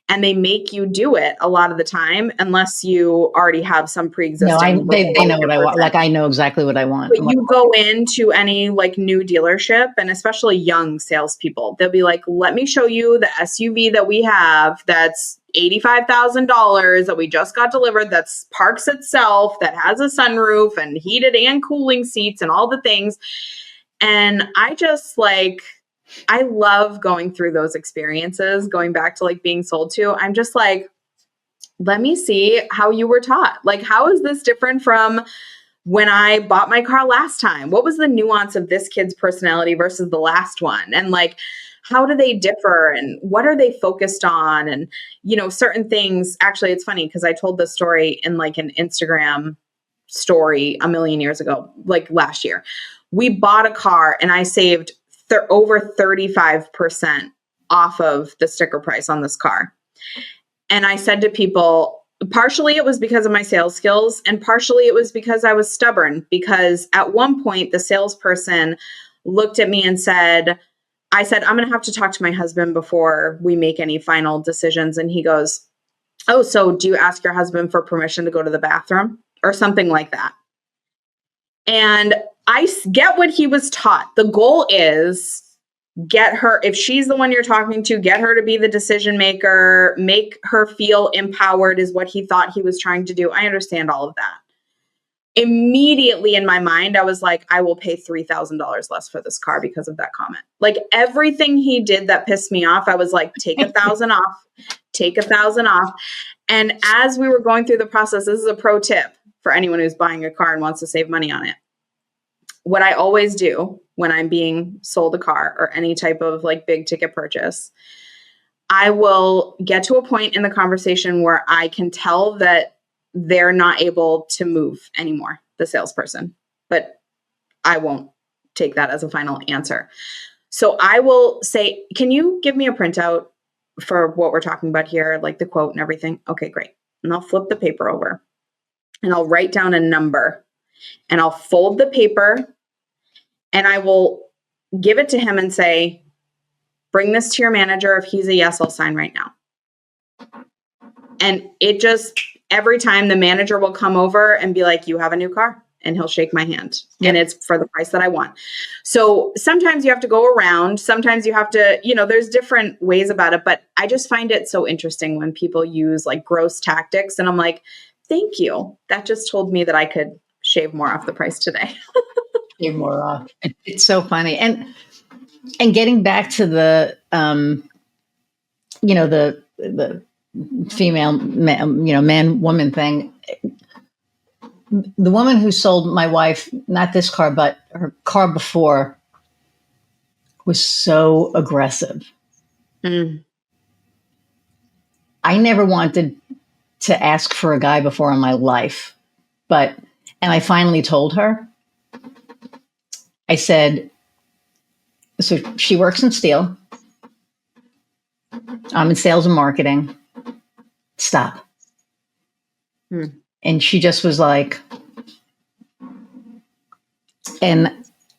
And they make you do it a lot of the time, unless you already have some pre-existing. No, they know what I want. Like I know exactly what I want. But you go into any like new dealership, and especially young salespeople, they'll be like, "Let me show you the SUV that we have. That's $85,000 that we just got delivered. That's parks itself. That has a sunroof and heated and cooling seats and all the things." And I just I love going through those experiences, going back to like being sold to. I'm just like, let me see how you were taught. Like, how is this different from when I bought my car last time? What was the nuance of this kid's personality versus the last one? And like, how do they differ and what are they focused on? And, certain things. Actually, it's funny because I told this story in like an Instagram story a million years ago, like last year. We bought a car and I saved over 35% off of the sticker price on this car. And I said to people, partially it was because of my sales skills and partially it was because I was stubborn, because at one point the salesperson looked at me and I said, I'm going to have to talk to my husband before we make any final decisions. And he goes, oh, so do you ask your husband for permission to go to the bathroom or something like that? And I get what he was taught. The goal is get her, if she's the one you're talking to, get her to be the decision maker, make her feel empowered is what he thought he was trying to do. I understand all of that. immediately in my mind, I was like, I will pay $3,000 less for this car because of that comment. Like everything he did that pissed me off, I was like, take 1,000 off, take 1,000 off. And as we were going through the process, this is a pro tip for anyone who's buying a car and wants to save money on it. What I always do when I'm being sold a car or any type of like big ticket purchase, I will get to a point in the conversation where I can tell that they're not able to move anymore, the salesperson, but I won't take that as a final answer. So I will say, can you give me a printout for what we're talking about here, like the quote and everything? Okay, great. And I'll flip the paper over and I'll write down a number and I'll fold the paper and I will give it to him and say, bring this to your manager. If he's a yes, I'll sign right now. And it just, every time the manager will come over and be like, you have a new car, and he'll shake my hand. Yep. And it's for the price that I want. So sometimes you have to go around. Sometimes you have to, there's different ways about it, but I just find it so interesting when people use like gross tactics. And I'm like, thank you. That just told me that I could shave more off the price today. Shave more off. It's so funny. And getting back to the, the female, man, woman thing. The woman who sold my wife, not this car, but her car before, was so aggressive. Mm. I never wanted to ask for a guy before in my life, and I finally told her. I said, so she works in steel. I'm in sales and marketing. Stop. Mm. And she just was like, and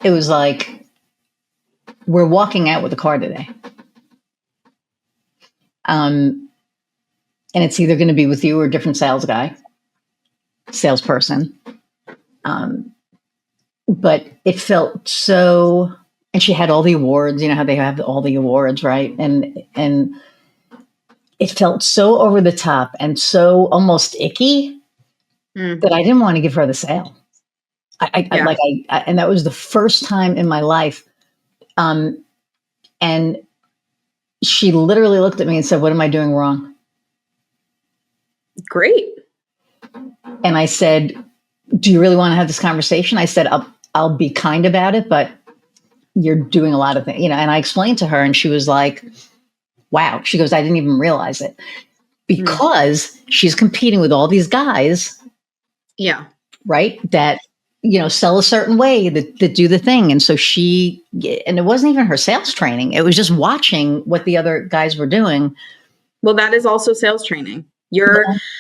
it was like, we're walking out with the car today. And it's either going to be with you or a different salesperson. But it felt so, and she had all the awards, how they have all the awards, right? And it felt so over the top and so almost icky. That I didn't want to give her the sale. And that was the first time in my life. And she literally looked at me and said, what am I doing wrong? Great. And I said, do you really want to have this conversation? I said, I'll be kind about it, but you're doing a lot of things, and I explained to her and she was like, wow. She goes, I didn't even realize it because she's competing with all these guys. Yeah. Right. That, sell a certain way, that do the thing. And so and it wasn't even her sales training. It was just watching what the other guys were doing. Well, that is also sales training.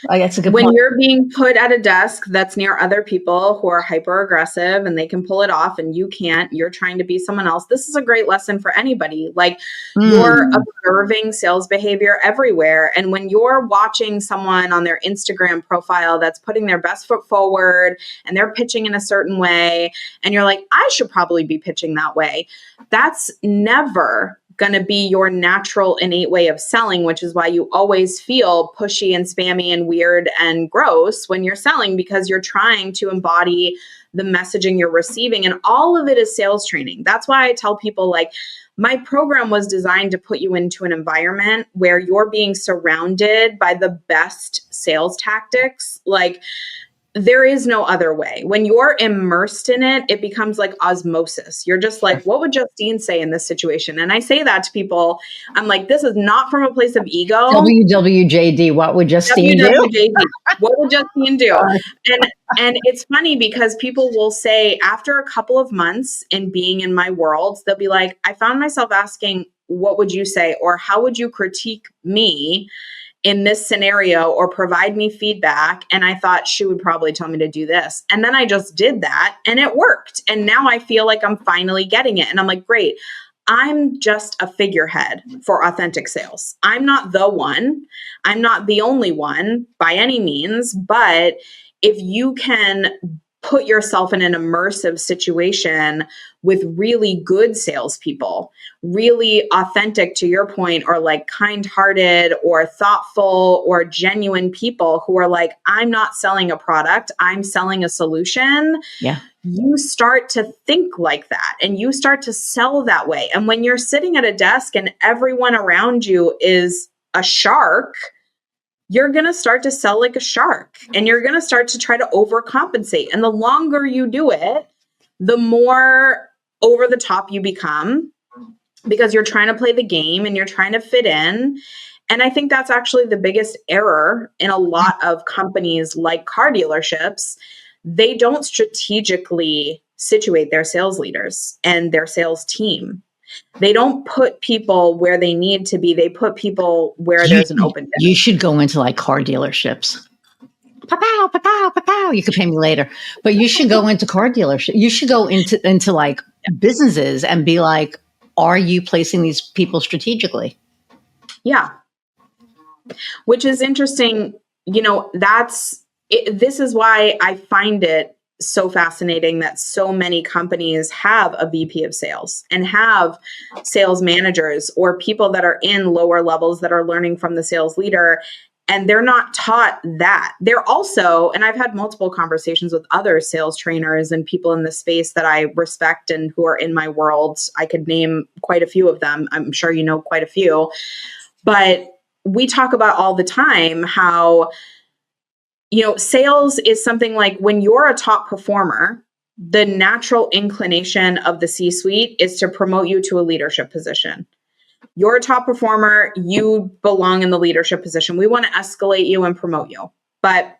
That's a good when point. You're being put at a desk that's near other people who are hyper aggressive and they can pull it off and you can't, you're trying to be someone else. This is a great lesson for anybody. Like you're observing sales behavior everywhere. And when you're watching someone on their Instagram profile that's putting their best foot forward and they're pitching in a certain way, and you're like, I should probably be pitching that way. That's never going to be your natural innate way of selling, which is why you always feel pushy and spammy and weird and gross when you're selling, because you're trying to embody the messaging you're receiving. And all of it is sales training. That's why I tell people, like, my program was designed to put you into an environment where you're being surrounded by the best sales tactics. Like, there is no other way. When you're immersed in it, it becomes like osmosis. You're just like, what would Justine say in this situation? And I say that to people. I'm like, this is not from a place of ego. WWJD, what would Justine do? What would Justine do? And it's funny because people will say after a couple of months in being in my world, they'll be like, I found myself asking, what would you say? Or how would you critique me in this scenario or provide me feedback? And I thought she would probably tell me to do this. And then I just did that and it worked. And now I feel like I'm finally getting it. And I'm like, great. I'm just a figurehead for authentic sales. I'm not the one. I'm not the only one by any means. But if you can put yourself in an immersive situation with really good salespeople, really authentic, to your point, or like kind-hearted or thoughtful or genuine people who are like, I'm not selling a product, I'm selling a solution. Yeah. You start to think like that and you start to sell that way. And when you're sitting at a desk and everyone around you is a shark, you're going to start to sell like a shark and you're going to start to try to overcompensate. And the longer you do it, the more over the top you become, because you're trying to play the game and you're trying to fit in. And I think that's actually the biggest error in a lot of companies like car dealerships. They don't strategically situate their sales leaders and their sales team. They don't put people where they need to be. They put people where there's an open desk. You should go into like car dealerships. Pa-pow, pa-pow, pa-pow. You could pay me later. But you should go into car dealerships. You should go into like businesses and be like, are you placing these people strategically? Yeah. Which is interesting. You know, this is why I find it so fascinating that so many companies have a VP of sales and have sales managers or people that are in lower levels that are learning from the sales leader. And they're not taught that. They're also, and I've had multiple conversations with other sales trainers and people in the space that I respect and who are in my world. I could name quite a few of them. I'm sure you know quite a few. But we talk about all the time how, you know, sales is something like when you're a top performer, the natural inclination of the C-suite is to promote you to a leadership position. You're a top performer, you belong in the leadership position. We want to escalate you and promote you. But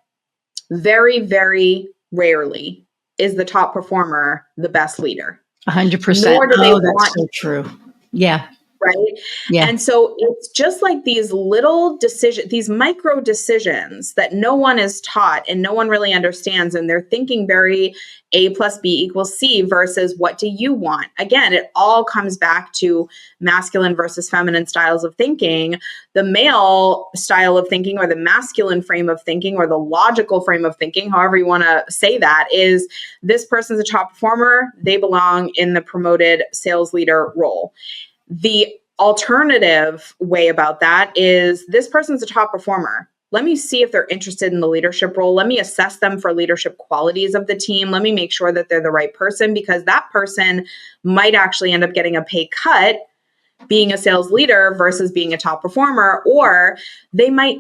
very, very rarely is the top performer the best leader. 100%. Nor do they that's want so true. Yeah. Right. Yeah. And so it's just like these little decisions, these micro decisions that no one is taught and no one really understands. And they're thinking very A plus B equals C versus what do you want? Again, it all comes back to masculine versus feminine styles of thinking. The male style of thinking or the masculine frame of thinking or the logical frame of thinking, however you want to say that, is this person's a top performer. They belong in the promoted sales leader role. The alternative way about that is this person's a top performer. Let me see if they're interested in the leadership role. Let me assess them for leadership qualities of the team. Let me make sure that they're the right person, because that person might actually end up getting a pay cut being a sales leader versus being a top performer. Or they might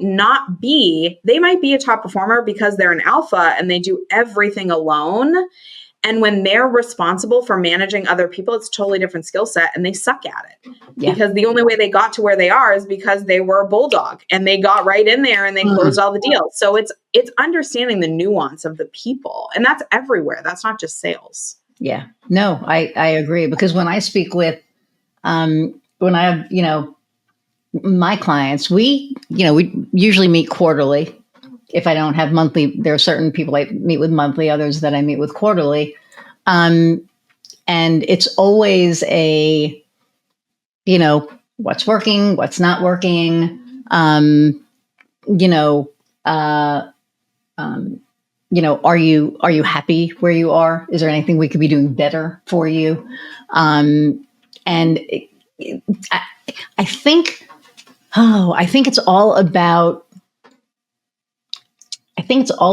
be a top performer because they're an alpha and they do everything alone. And when they're responsible for managing other people, it's a totally different skill set and they suck at it. Yeah. Because the only way they got to where they are is because they were a bulldog and they got right in there and they closed all the deals. So it's understanding the nuance of the people, and that's everywhere. That's not just sales. Yeah, no, I agree, because when I speak with, when I have, my clients, we usually meet quarterly. If I don't have monthly, there are certain people I meet with monthly, others that I meet with quarterly. And it's always what's working, what's not working. Are you happy where you are? Is there anything we could be doing better for you? I think it's all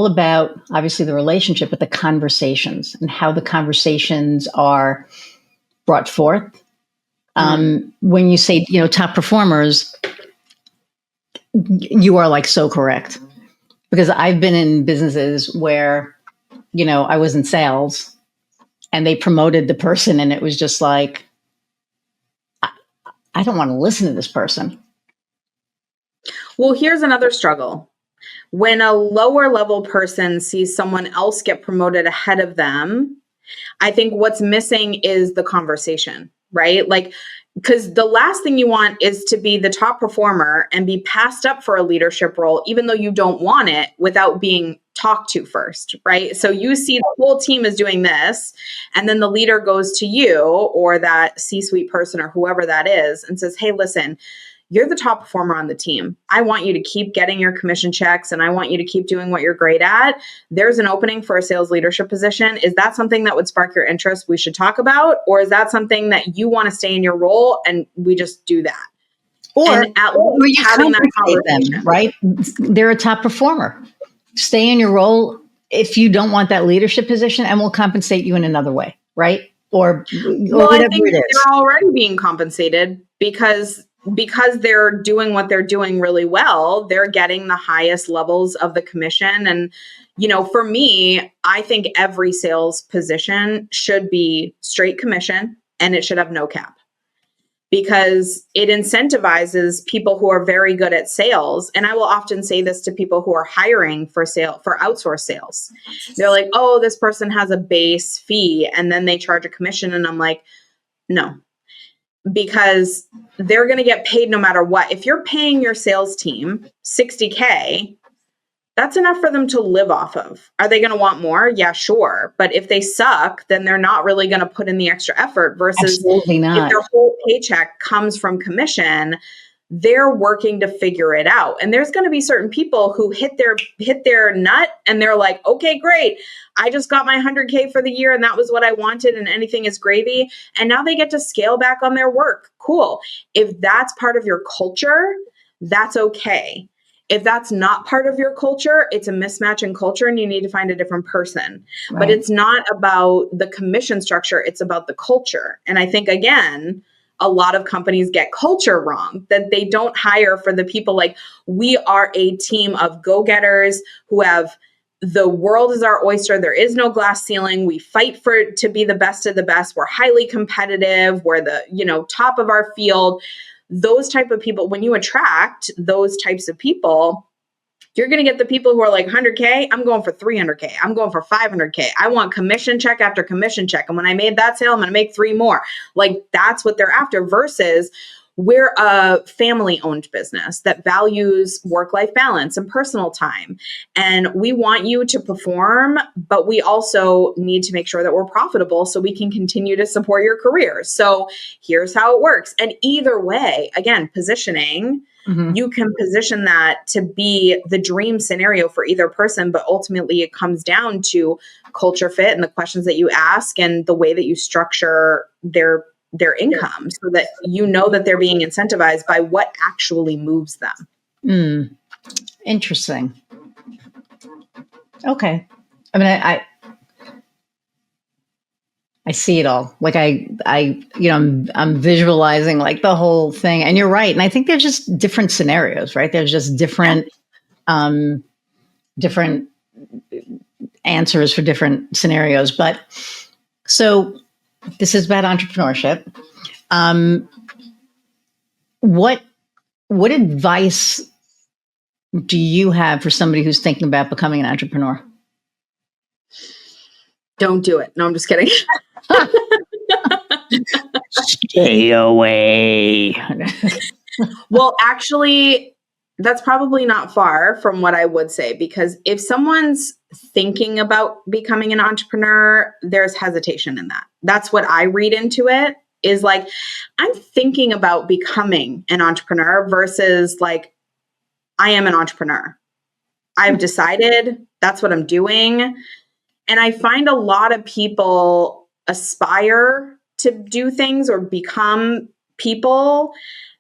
about, obviously the relationship, but the conversations and how the conversations are brought forth. When you say, top performers, you are like so correct, because I've been in businesses where, I was in sales and they promoted the person and it was just like, I don't want to listen to this person. Well, here's another struggle. When a lower level person sees someone else get promoted ahead of them, I think what's missing is the conversation, right? Like, because the last thing you want is to be the top performer and be passed up for a leadership role, even though you don't want it, without being talked to first, right? So you see the whole team is doing this, and then the leader goes to you or that C-suite person or whoever that is and says, hey, listen, you're the top performer on the team. I want you to keep getting your commission checks and I want you to keep doing what you're great at. There's an opening for a sales leadership position. Is that something that would spark your interest we should talk about? Or is that something that you want to stay in your role and we just do that? Or, and at least you having that compensate them, right? They're a top performer. Stay in your role if you don't want that leadership position, and we'll compensate you in another way, right? Or I think they're already being compensated because they're doing what they're doing really well. They're getting the highest levels of the commission. And, for me, I think every sales position should be straight commission and it should have no cap, because it incentivizes people who are very good at sales. And I will often say this to people who are hiring for outsourced sales. They're like, oh, this person has a base fee and then they charge a commission. And I'm like, no, because they're going to get paid no matter what. If you're paying your sales team $60K, that's enough for them to live off of. Are they going to want more? Yeah, sure. But if they suck, then they're not really going to put in the extra effort versus Absolutely not. If their whole paycheck comes from commission, they're working to figure it out. And there's going to be certain people who hit their nut and they're like, okay, great. I just got my 100K for the year and that was what I wanted and anything is gravy. And now they get to scale back on their work. Cool. If that's part of your culture, that's okay. If that's not part of your culture, it's a mismatch in culture and you need to find a different person. Right. But it's not about the commission structure. It's about the culture. And I think, again, a lot of companies get culture wrong, that they don't hire for the people. Like, we are a team of go-getters who have the world is our oyster. There is no glass ceiling. We fight to be the best of the best. We're highly competitive. We're the, top of our field. Those type of people, when you attract those types of people, you're going to get the people who are like 100K. I'm going for 300K. I'm going for 500K. I want commission check after commission check. And when I made that sale, I'm going to make 3 more. Like, that's what they're after versus we're a family-owned business that values work-life balance and personal time. And we want you to perform, but we also need to make sure that we're profitable so we can continue to support your career. So here's how it works. And either way, again, positioning, you can position that to be the dream scenario for either person, but ultimately it comes down to culture fit and the questions that you ask and the way that you structure their income so that that they're being incentivized by what actually moves them. Interesting. Okay. I mean, I see it all. Like I'm visualizing like the whole thing, and you're right. And I think there's just different scenarios, right? There's just different answers for different scenarios. But so this is about entrepreneurship. What advice do you have for somebody who's thinking about becoming an entrepreneur? Don't do it. No, I'm just kidding. Stay away. Well, actually, that's probably not far from what I would say, because if someone's thinking about becoming an entrepreneur, there's hesitation in that. That's what I read into it, is like, I'm thinking about becoming an entrepreneur versus like, I am an entrepreneur. I've decided that's what I'm doing. And I find a lot of people aspire to do things or become people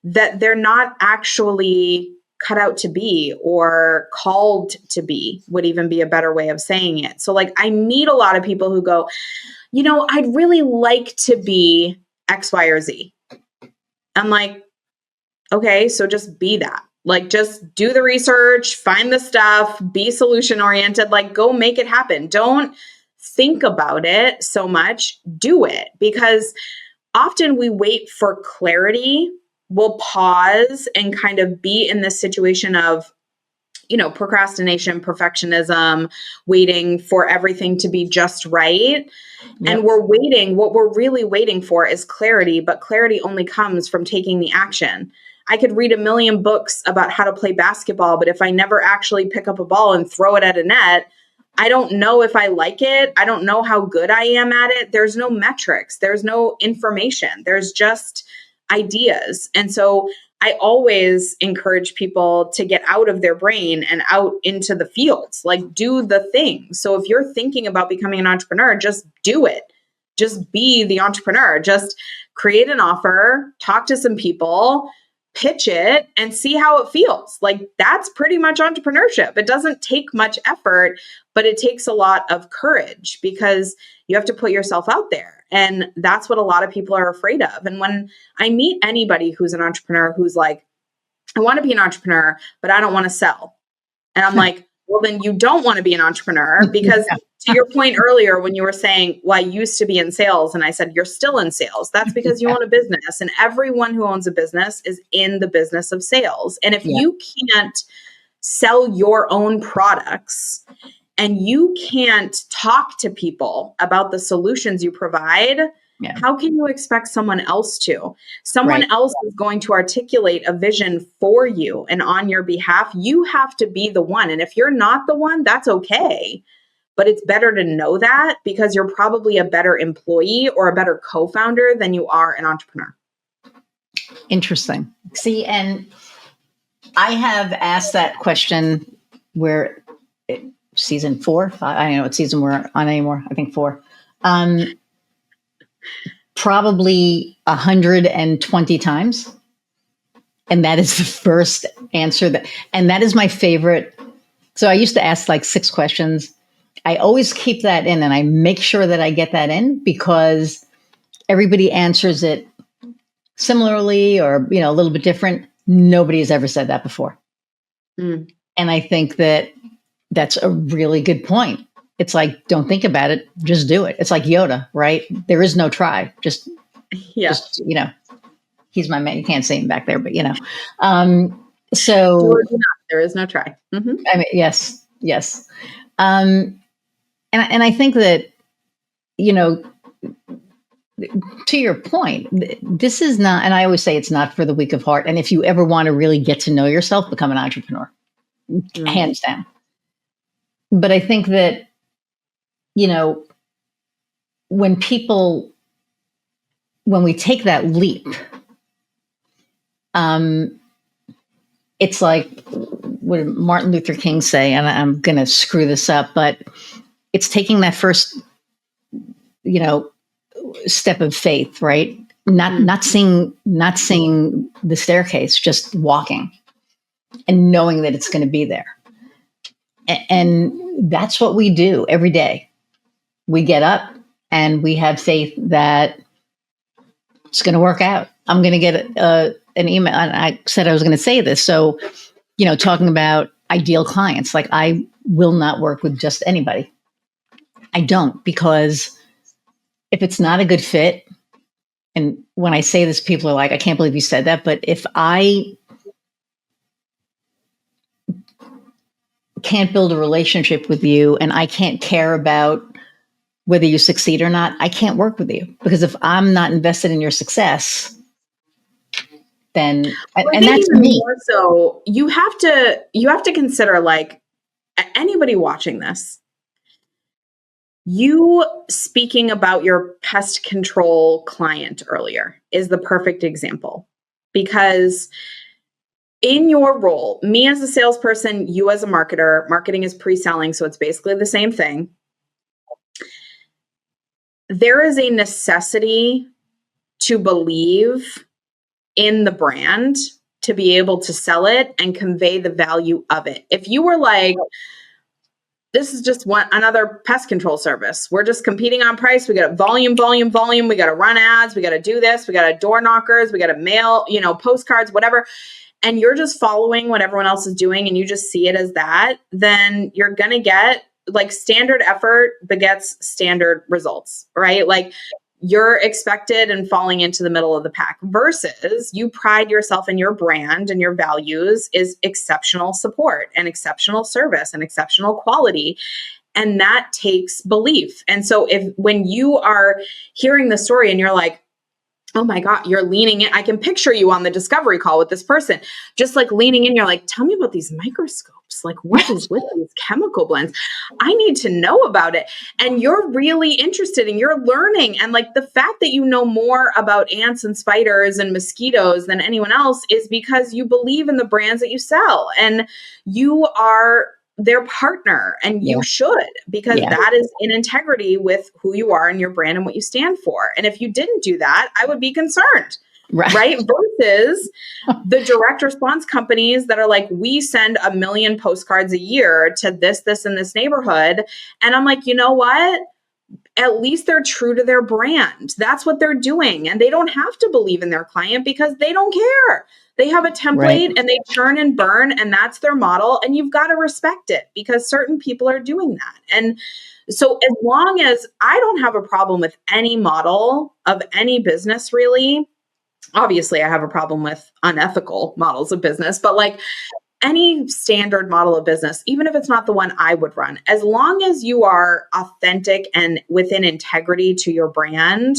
that they're not actually cut out to be or called to be, would even be a better way of saying it. So like, I meet a lot of people who go, I'd really like to be X, Y, or Z. I'm like, okay, so just be that. Like, just do the research, find the stuff, be solution oriented, like go make it happen. Don't think about it so much, do it. Because often we wait for clarity. We'll pause and kind of be in this situation of, procrastination, perfectionism, waiting for everything to be just right. Yep. And what we're really waiting for is clarity, but clarity only comes from taking the action. I could read 1 million books about how to play basketball, but if I never actually pick up a ball and throw it at a net, I don't know if I like it. I don't know how good I am at it. There's no metrics. There's no information. There's just ideas. And so I always encourage people to get out of their brain and out into the fields, like do the thing. So if you're thinking about becoming an entrepreneur, just do it. Just be the entrepreneur. Just create an offer, talk to some people, pitch it, and see how it feels. Like that's pretty much entrepreneurship. It doesn't take much effort, but it takes a lot of courage because you have to put yourself out there. And that's what a lot of people are afraid of. And when I meet anybody who's an entrepreneur who's like, I want to be an entrepreneur, but I don't want to sell. And I'm like, well, then you don't want to be an entrepreneur because to your point earlier, when you were saying, well, I used to be in sales, and I said, you're still in sales. That's because you own a business, and everyone who owns a business is in the business of sales. And if you can't sell your own products and you can't talk to people about the solutions you provide, how can you expect someone else to? Someone else is going to articulate a vision for you and on your behalf. You have to be the one. And if you're not the one, that's okay. But it's better to know that because you're probably a better employee or a better co-founder than you are an entrepreneur. Interesting. See, and I have asked that question where season 4, I don't know what season we're on anymore. I think 4. Probably 120 times. And that is the first answer and that is my favorite. So I used to ask like 6 questions. I always keep that in and I make sure that I get that in because everybody answers it similarly or, a little bit different. Nobody has ever said that before. And I think that that's a really good point. It's like, don't think about it, just do it. It's like Yoda, right? There is no try. Just he's my man. You can't see him back there, but so there is no try. Mm-hmm. I mean, yes. And I think that, to your point, this is not, and I always say it's not for the weak of heart. And if you ever want to really get to know yourself, become an entrepreneur, hands down. But I think that, when we take that leap, it's like, what did Martin Luther King say? And I'm going to screw this up, but it's taking that first, step of faith, right? Not seeing the staircase, just walking and knowing that it's going to be there. And that's what we do every day. We get up and we have faith that it's going to work out. I'm going to get an email. And I said I was going to say this. So, talking about ideal clients, like I will not work with just anybody. I don't, because if it's not a good fit, and when I say this, people are like, I can't believe you said that. But if I can't build a relationship with you and I can't care about whether you succeed or not, I can't work with you, because if I'm not invested in your success, then, and that's me. More so, you have to consider, like, anybody watching this, you speaking about your pest control client earlier is the perfect example, because in your role, me as a salesperson, you as a marketer, marketing is pre-selling, so it's basically the same thing. There is a necessity to believe in the brand to be able to sell it and convey the value of it. If you were like, this is just another pest control service, we're just competing on price, we got volume, we got to run ads, we got to do this, we got to door knockers, we got to mail, postcards, whatever, and you're just following what everyone else is doing and you just see it as that, then you're going to get, like, standard effort begets standard results, right? Like, you're expected and falling into the middle of the pack, versus you pride yourself in your brand and your values is exceptional support and exceptional service and exceptional quality. And that takes belief. And so when you are hearing the story and you're like, oh my God, you're leaning in. I can picture you on the discovery call with this person, just like leaning in. You're like, tell me about these microscopes. Like, what is with these chemical blends? I need to know about it. And you're really interested and you're learning. And like the fact that you know more about ants and spiders and mosquitoes than anyone else is because you believe in the brands that you sell and you are their partner, and you should, because that is in integrity with who you are and your brand and what you stand for. And if you didn't do that, I would be concerned, right? Versus the direct response companies that are like, we send 1 million postcards a year to this, and this neighborhood. And I'm like, you know what? At least they're true to their brand. That's what they're doing. And they don't have to believe in their client because they don't care. They have a template and they churn and burn, and that's their model. And you've got to respect it because certain people are doing that. And so as long as I don't have a problem with any model of any business, really, obviously I have a problem with unethical models of business, but like any standard model of business, even if it's not the one I would run, as long as you are authentic and within integrity to your brand,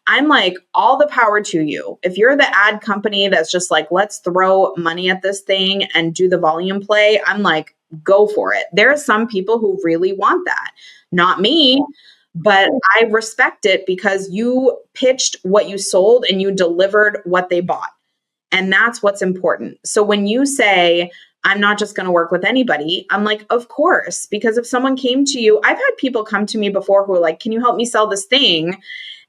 I'm like, all the power to you. If you're the ad company that's just like, let's throw money at this thing and do the volume play, I'm like, go for it. There are some people who really want that. Not me, but I respect it because you pitched what you sold and you delivered what they bought. And that's what's important. So when you say, I'm not just going to work with anybody, I'm like, of course, because if someone came to you, I've had people come to me before who are like, can you help me sell this thing?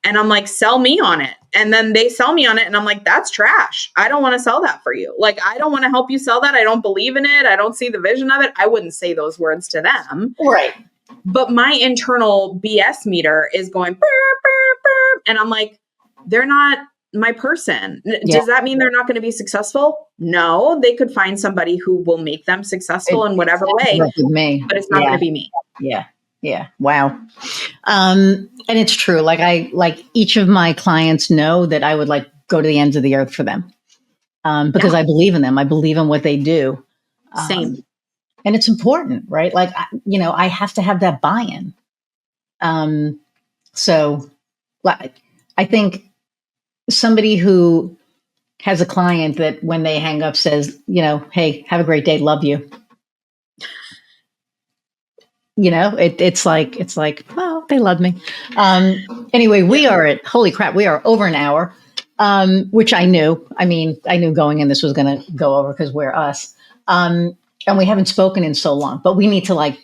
And I'm like, sell me on it. And then they sell me on it. And I'm like, that's trash. I don't want to sell that for you. Like, I don't want to help you sell that. I don't believe in it. I don't see the vision of it. I wouldn't say those words to them. Right. But my internal BS meter is going, burr, burr, burr. And I'm like, they're not my person. Does that mean they're not going to be successful? No, they could find somebody who will make them successful in whatever way, but it's not going to be me. Yeah. Wow. And it's true. Like each of my clients know that I would like go to the ends of the earth for them. Because I believe in them. I believe in what they do. Same. And it's important, right? Like, I have to have that buy-in. So I think somebody who has a client that when they hang up says, hey, have a great day. Love you. It's like, well, they love me. Anyway, we are at, holy crap, we are over an hour, which I knew. I knew going in this was going to go over because we're us. And we haven't spoken in so long, but we need to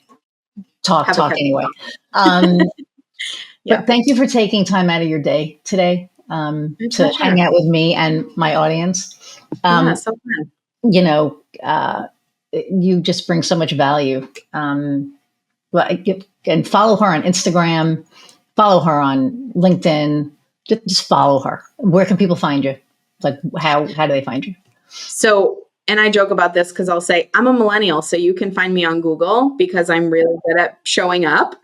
talk anyway. But thank you for taking time out of your day today to hang out with me and my audience. So fun. You just bring so much value. And follow her on Instagram, follow her on LinkedIn, just follow her. Where can people find you? Like, how do they find you? So, and I joke about this because I'll say I'm a millennial, so you can find me on Google because I'm really good at showing up.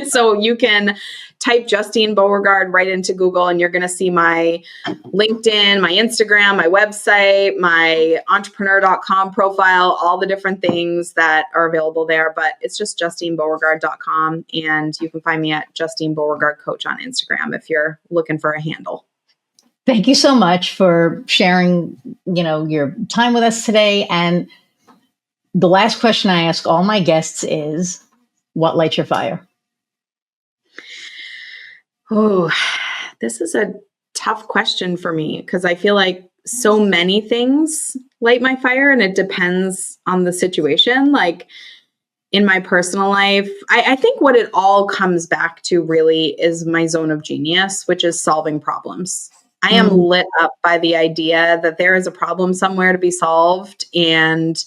So you can type Justine Beauregard right into Google and you're going to see my LinkedIn, my Instagram, my website, my entrepreneur.com profile, all the different things that are available there. But it's just JustineBeauregard.com. And you can find me at Justine Beauregard Coach on Instagram if you're looking for a handle. Thank you so much for sharing, your time with us today. And the last question I ask all my guests is, what lights your fire? Oh, this is a tough question for me because I feel like so many things light my fire and it depends on the situation. Like in my personal life, I think what it all comes back to really is my zone of genius, which is solving problems. I am lit up by the idea that there is a problem somewhere to be solved. And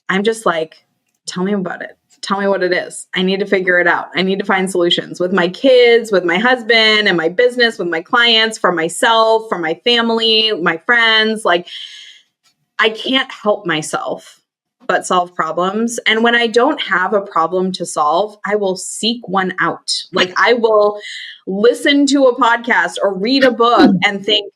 I'm just like, tell me about it. Tell me what it is. I need to figure it out. I need to find solutions with my kids, with my husband and my business, with my clients, for myself, for my family, my friends. Like, I can't help myself but solve problems. And when I don't have a problem to solve, I will seek one out. Like, I will listen to a podcast or read a book and think,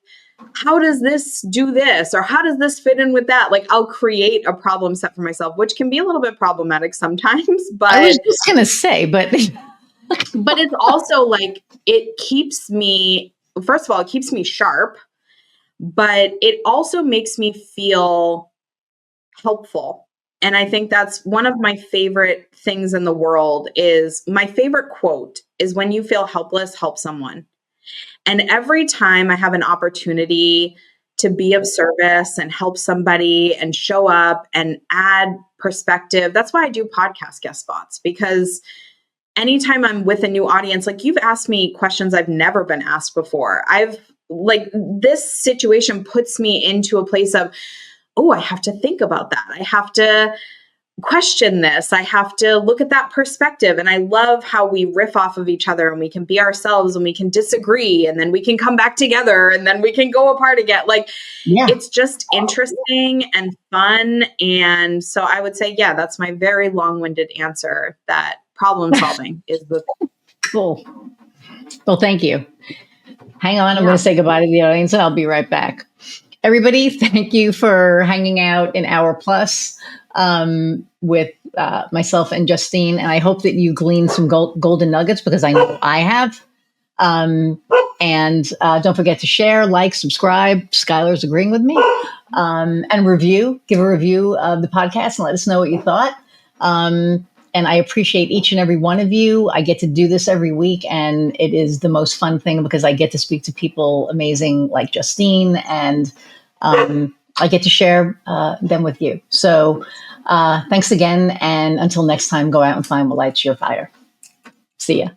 how does this do this? Or how does this fit in with that? Like, I'll create a problem set for myself, which can be a little bit problematic sometimes, but I was just going to say, but it's also like, it keeps me, first of all, it keeps me sharp but it also makes me feel helpful. And I think that's one of my favorite things in the world. Is my favorite quote is, when you feel helpless, help someone. And every time I have an opportunity to be of service and help somebody and show up and add perspective, that's why I do podcast guest spots, because anytime I'm with a new audience, like, you've asked me questions I've never been asked before. This situation puts me into a place of, oh, I have to think about that. I have to question this. I have to look at that perspective. And I love how we riff off of each other, and we can be ourselves, and we can disagree, and then we can come back together, and then we can go apart again. It's just interesting and fun. And so I would say, yeah, that's my very long-winded answer, that problem solving is the Cool. Well, thank you. Hang on. I'm going to say goodbye to the audience, and I'll be right back. Everybody, thank you for hanging out an hour plus with myself and Justine. And I hope that you gleaned some golden nuggets, because I know I have. And don't forget to share, like, subscribe. Skylar's agreeing with me. And give a review of the podcast and let us know what you thought. And I appreciate each and every one of you. I get to do this every week, and it is the most fun thing, because I get to speak to people amazing like Justine, and I get to share them with you. So thanks again. And until next time, go out and find what lights your fire. See ya.